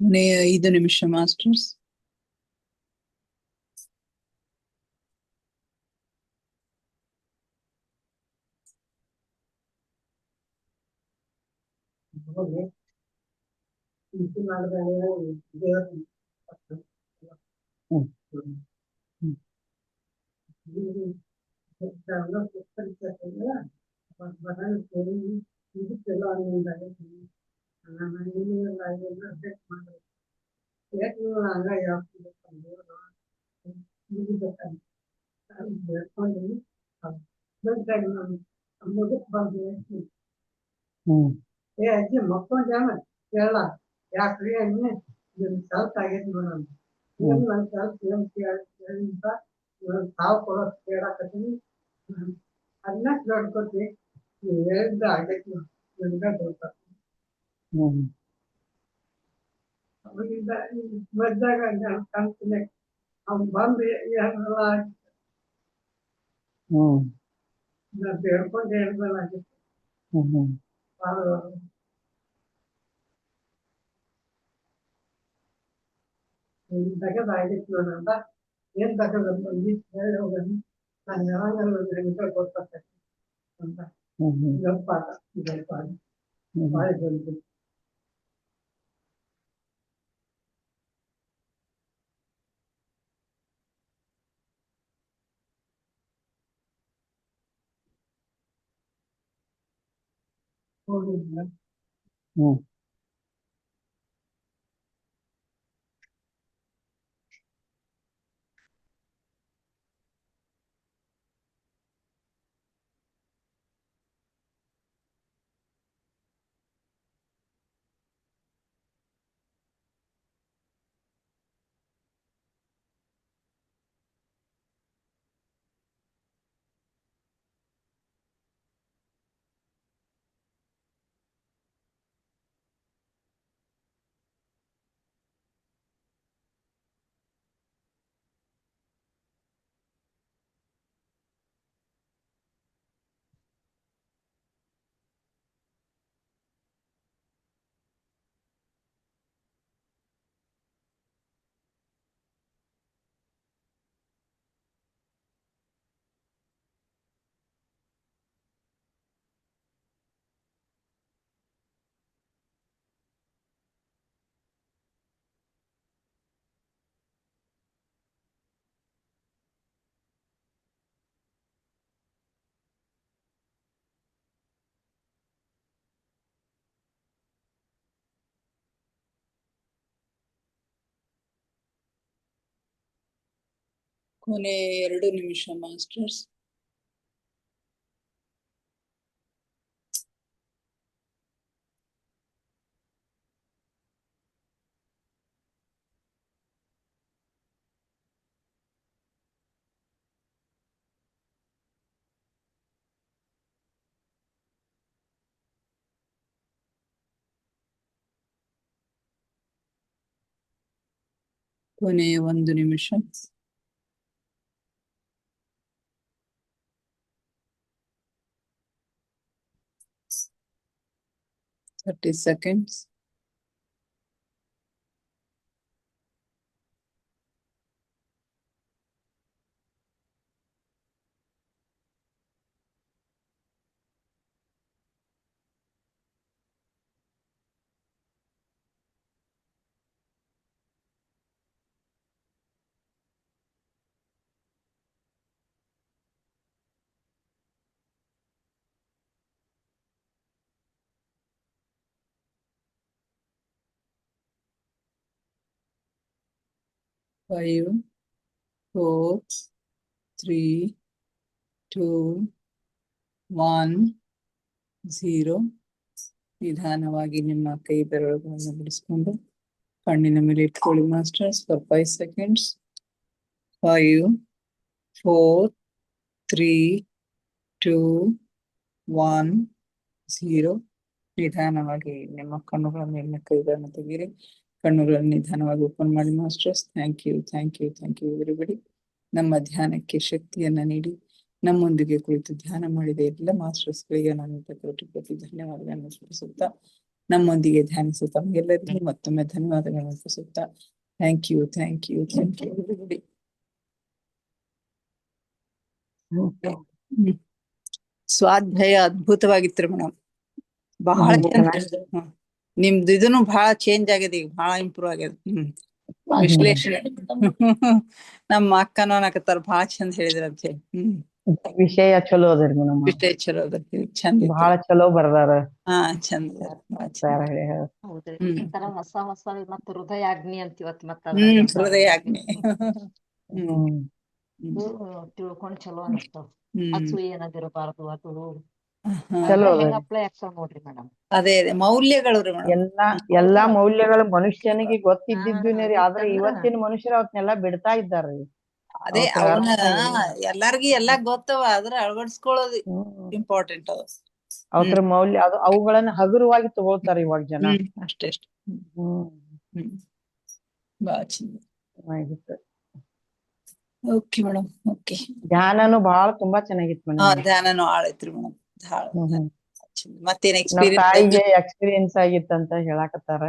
S2: ಕೊನೆಯ 5 ನಿಮಿಷ ಮಾಸ್ಟರ್ಸ್.
S3: ತಾವು ಕೊಡೋ ಕೇಳಾಕತ್ತೀನಿ ಅದನ್ನ ನೋಡ್ಕೊತೀನಿ ನೀವು ಹೇಳಿದ್ದು ಆಗೈತಿ ನನಗೆ ಗೊತ್ತ
S1: ಹ್ಮ್
S3: ಅವಾಗಿಂದ ಮದ್ದಾಗ ಕಾಣ್ತೀನಿ ಅವ್ನು ಬಂದು ಎಲ್ಲ
S1: ಹ್ಮ್
S3: ನಾನು ಬೇಡ್ಕೊಂಡು ಹೇಳ್ದಲಾಗಿತ್ತು
S1: ಹ್ಮ್
S3: ತಗದಾಗಿತ್ತು ನೋಡಂತ ಏನ್ ತಗದ ಬಂದು ಹೇಳಿ ಹೋಗನು ನಾನು ಯಾವಾಗಲೂ ನಿಮಿಷ ಗೊತ್ತಾಗ್ತೈತಿ ಅಂತ ಗಪ್ಪಾಟ ಬಾಯಿ ಬಂದು ಹೋಗಿದ್ದ
S1: ಹ್ಮ್
S2: ಕೊನೆ 2 ನಿಮಿಷ ಮಾಸ್ಟರ್ಸ್. ಕೊನೆ 1 ನಿಮಿಷ. Thirty seconds. Five, 4, 3, 2, 1, 0. ನಿಧಾನವಾಗಿ ನಿಮ್ಮ ಕೈ ಬೆರಳುಗಳನ್ನು ಬಿಡಿಸ್ಕೊಂಡು ಕಣ್ಣಿನ ಮೇಲೆ ಇಟ್ಕೊಳ್ಳಿ ಮಾಸ್ಟರ್ಸ್ ಫಾರ್ 5 seconds. 5, 4, 3, 2, 1, 0. ನಿಧಾನವಾಗಿ ನಿಮ್ಮ ಕಣ್ಣುಗಳ ಮೇಲಿನ ಕೈಗಳನ್ನು ತೆಗೀರಿ. ಕಣ್ಣುಗಳನ್ನು ನಿಧಾನವಾಗಿ ಓಪನ್ ಮಾಡಿ ಮಾಸ್ಟರ್ಸ್. Thank you everybody. ನಮ್ಮ ಧ್ಯಾನಕ್ಕೆ ಶಕ್ತಿಯನ್ನ ನೀಡಿ ನಮ್ಮೊಂದಿಗೆ ಕುಳಿತು ಧ್ಯಾನ ಮಾಡಿದ ಎಲ್ಲ ಮಾಸ್ಟರ್ಸ್ಗಳಿಗೆ ನಾನು ಕೋಟಿ ಧನ್ಯವಾದಗಳನ್ನು ಅರ್ಪಿಸುತ್ತಾ ನಮ್ಮೊಂದಿಗೆ ಧ್ಯಾನಿಸುತ್ತಾ ಎಲ್ಲರಿಗೂ ಮತ್ತೊಮ್ಮೆ ಧನ್ಯವಾದಗಳನ್ನು ಅರ್ಪಿಸುತ್ತಾ ಥ್ಯಾಂಕ್ ಯು ಎವ್ರಿಬಡಿ. ಸ್ವಾಧ್ಯಾಯ ಅದ್ಭುತವಾಗಿತ್ತು ಮೇಡಮ್. ಬಹಳ ನಿಮ್ದು ಇದನ್ನು ಬಹಳ ಚೇಂಜ್ ಆಗಿದೆ, ಈಗ ಬಹಳ ಇಂಪ್ರೂವ್ ಆಗ್ಯದ. ವಿಶ್ಲೇಷಣೆ ನಮ್ಮ ಅಕ್ಕನೋ ಅನ್ನಕತ್ತಾರ ಬಹಳ ಚಂದ ಹೇಳಿದ್ರ ಅಂತ ಹೇಳಿ.
S1: ವಿಷಯ ಚಲೋ ಅದ್ರಿ ಮೇಡಮ್.
S2: ವಿಷಯ ಚಲೋ ಅದ, ಚಂದ
S1: ಬಹಳ ಚಲೋ ಬರ್ದಾರ.
S2: ಹಾ ಚಂದ.
S4: ಹೌದ್ರಿ ಈ ತರ ಹೊಸ ಮತ್ತ ಹೃದಯಾಗ್ನಿ ಅಂತ ಇವತ್ತು ಮತ್ತ
S2: ಹೃದಯಾಗ್ನಿ
S4: ತಿಳ್ಕೊಂಡ್ ಚಲೋ ಅನಿಸ್ತಾವ. ಅಸೂಯೆ ಏನದಿರಬಾರ್ದು, ಅದು
S1: ಚಲೋ
S4: ಹೆಂಗ ಅಪ್ಲೈ ಆಗ್ತಾವ ನೋಡ್ರಿ ಮೇಡಮ್.
S2: ಅದೇ ಮೌಲ್ಯಗಳು ರೀ
S1: ಎಲ್ಲಾ ಮೌಲ್ಯಗಳು ಮನುಷ್ಯನಿಗೆ ಗೊತ್ತಿದ್ದಿದ್ದೇನೆ ರೀ, ಆದ್ರೆ ಇವತ್ತಿನ ಮನುಷ್ಯರು ಅವನ್ನೆಲ್ಲಾ ಬಿಡ್ತಾ ಇದ್ದಾರ್ರಿ.
S2: ಅದೇ
S1: ಅವಕ್ಕ
S2: ಅವನ
S1: ಅರ್ಥ
S2: ಎಲ್ಲಾರ್ಗಿ ಎಲ್ಲಾ ಗೊತ್ತವ ಆದ್ರ ಅಳವಡಿಸ್ಕೊಳ್ಳೋದು ಇಂಪಾರ್ಟೆಂಟ್ ಅದ.
S1: ಅವ್ರ ಮೌಲ್ಯ ಅವುಗಳನ್ನ ಹಗುರವಾಗಿ ತಗೊಳ್ತಾರ ಇವಾಗ ಜನ.
S2: ಅಷ್ಟೇ ಅಷ್ಟೇ. ಬಾಳ ಚಂದ
S1: ಆಗಿತ್ತು.
S2: Okay madam. ಓಕೆ,
S1: ಧ್ಯಾನನು ಬಹಳ ತುಂಬಾ ಚೆನ್ನಾಗಿತ್ತು ಮೇಡಮ್.
S2: ಧ್ಯಾನನು ಆಳೈತ್ರಿ ಮೇಡಮ್. ಮತ್ತೇನ್
S1: ನಮ್
S2: ಎಕ್ಸ್ಪೀರಿಯನ್ಸ್?
S1: ತಾಯಿಗೆ ಎಕ್ಸ್ಪೀರಿಯನ್ಸ್ ಆಗಿತ್ತಂತ ಹೇಳಾಕತ್ತಾರ.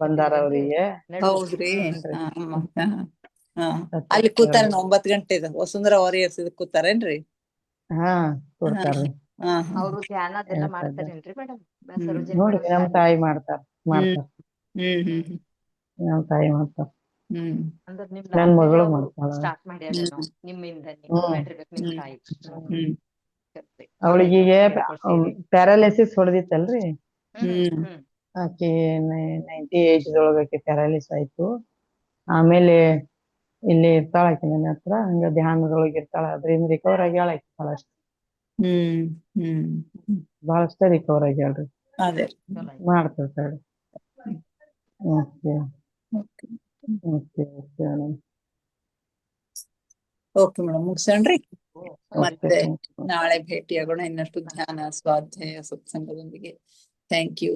S1: ಬಂದಾರ ಅವ್ರಿಗೆ.
S2: ಹೌದ್ರಿ. ಅಲ್ಲಿ ಕೂತಾರ 9 ಗಂಟೆದ ವಸುಂಧರಾ ವಾರಿಯರ್ಸ್ ಇದಕ್ ಕೂತಾರೇನ್ರಿ?
S1: ಹಾ ಕೊಡ್ತಾರ್ರಿ.
S4: ಅವ್ರು ಧ್ಯಾನ ಅದೆಲ್ಲ ಮಾಡ್ತಾರೇನ್ರಿ ಮೇಡಮ್?
S1: ನೋಡ್ರಿ ನಮ್ ತಾಯಿ ಮಾಡ್ತಾರ. ನಮ್ ತಾಯಿ ಮಾಡ್ತಾರ.
S4: ಅಂದ್ರೆ ನಿಮ್
S1: ನನ್ ಮಗಳು ಮಾಡ್ತಾಳ.
S4: ಸ್ಟಾರ್ಟ್ ಮಾಡ್ಯಾರೇನೋ ನಿಮ್ಮಿಂದ ಮಾಡಿರ್ಬೇಕು ನಿಮ್ ತಾಯಿ.
S1: ಅವಳಿಗೆ ಪ್ಯಾರಾಲಿಸಿಸ್ ಹೊಡೆದಿತ್ತಲ್ರಿ. ಆಕೆ 90 ಏಜ್ದೊಳಗ ಆಕೆ ಪ್ಯಾರಾಲಿಸ್ ಆಯ್ತು. ಆಮೇಲೆ ಇಲ್ಲಿ ಇರ್ತಾಳ ಆಕಿ ನನ್ನ ಹತ್ರ, ಹಂಗ ಧ್ಯಾನದೊಳಗ ಇರ್ತಾಳ. ಅದ್ರಿಂದ ರಿಕವರ್ ಆಗ್ಯಾಳ ಆಕಿ ಬಹಳಷ್ಟು. ಬಹಳಷ್ಟ ರಿಕವರ್ ಆಗ್ಯಾಳ್ರಿ.
S2: ಅದೇ
S1: ಮಾಡ್ತಿರ್ತಾಳೆ. ಓಕೆ
S2: ಓಕೆ ಮೇಡಮ್, ಮುಗಿಸೋಣ್ರಿ. ಮತ್ತೆ ನಾಳೆ ಭೇಟಿಯಾಗೋಣ ಇನ್ನಷ್ಟು ಧ್ಯಾನ, ಸ್ವಾಧ್ಯಾಯ, ಸತ್ಸಂಗದೊಂದಿಗೆ. Thank you.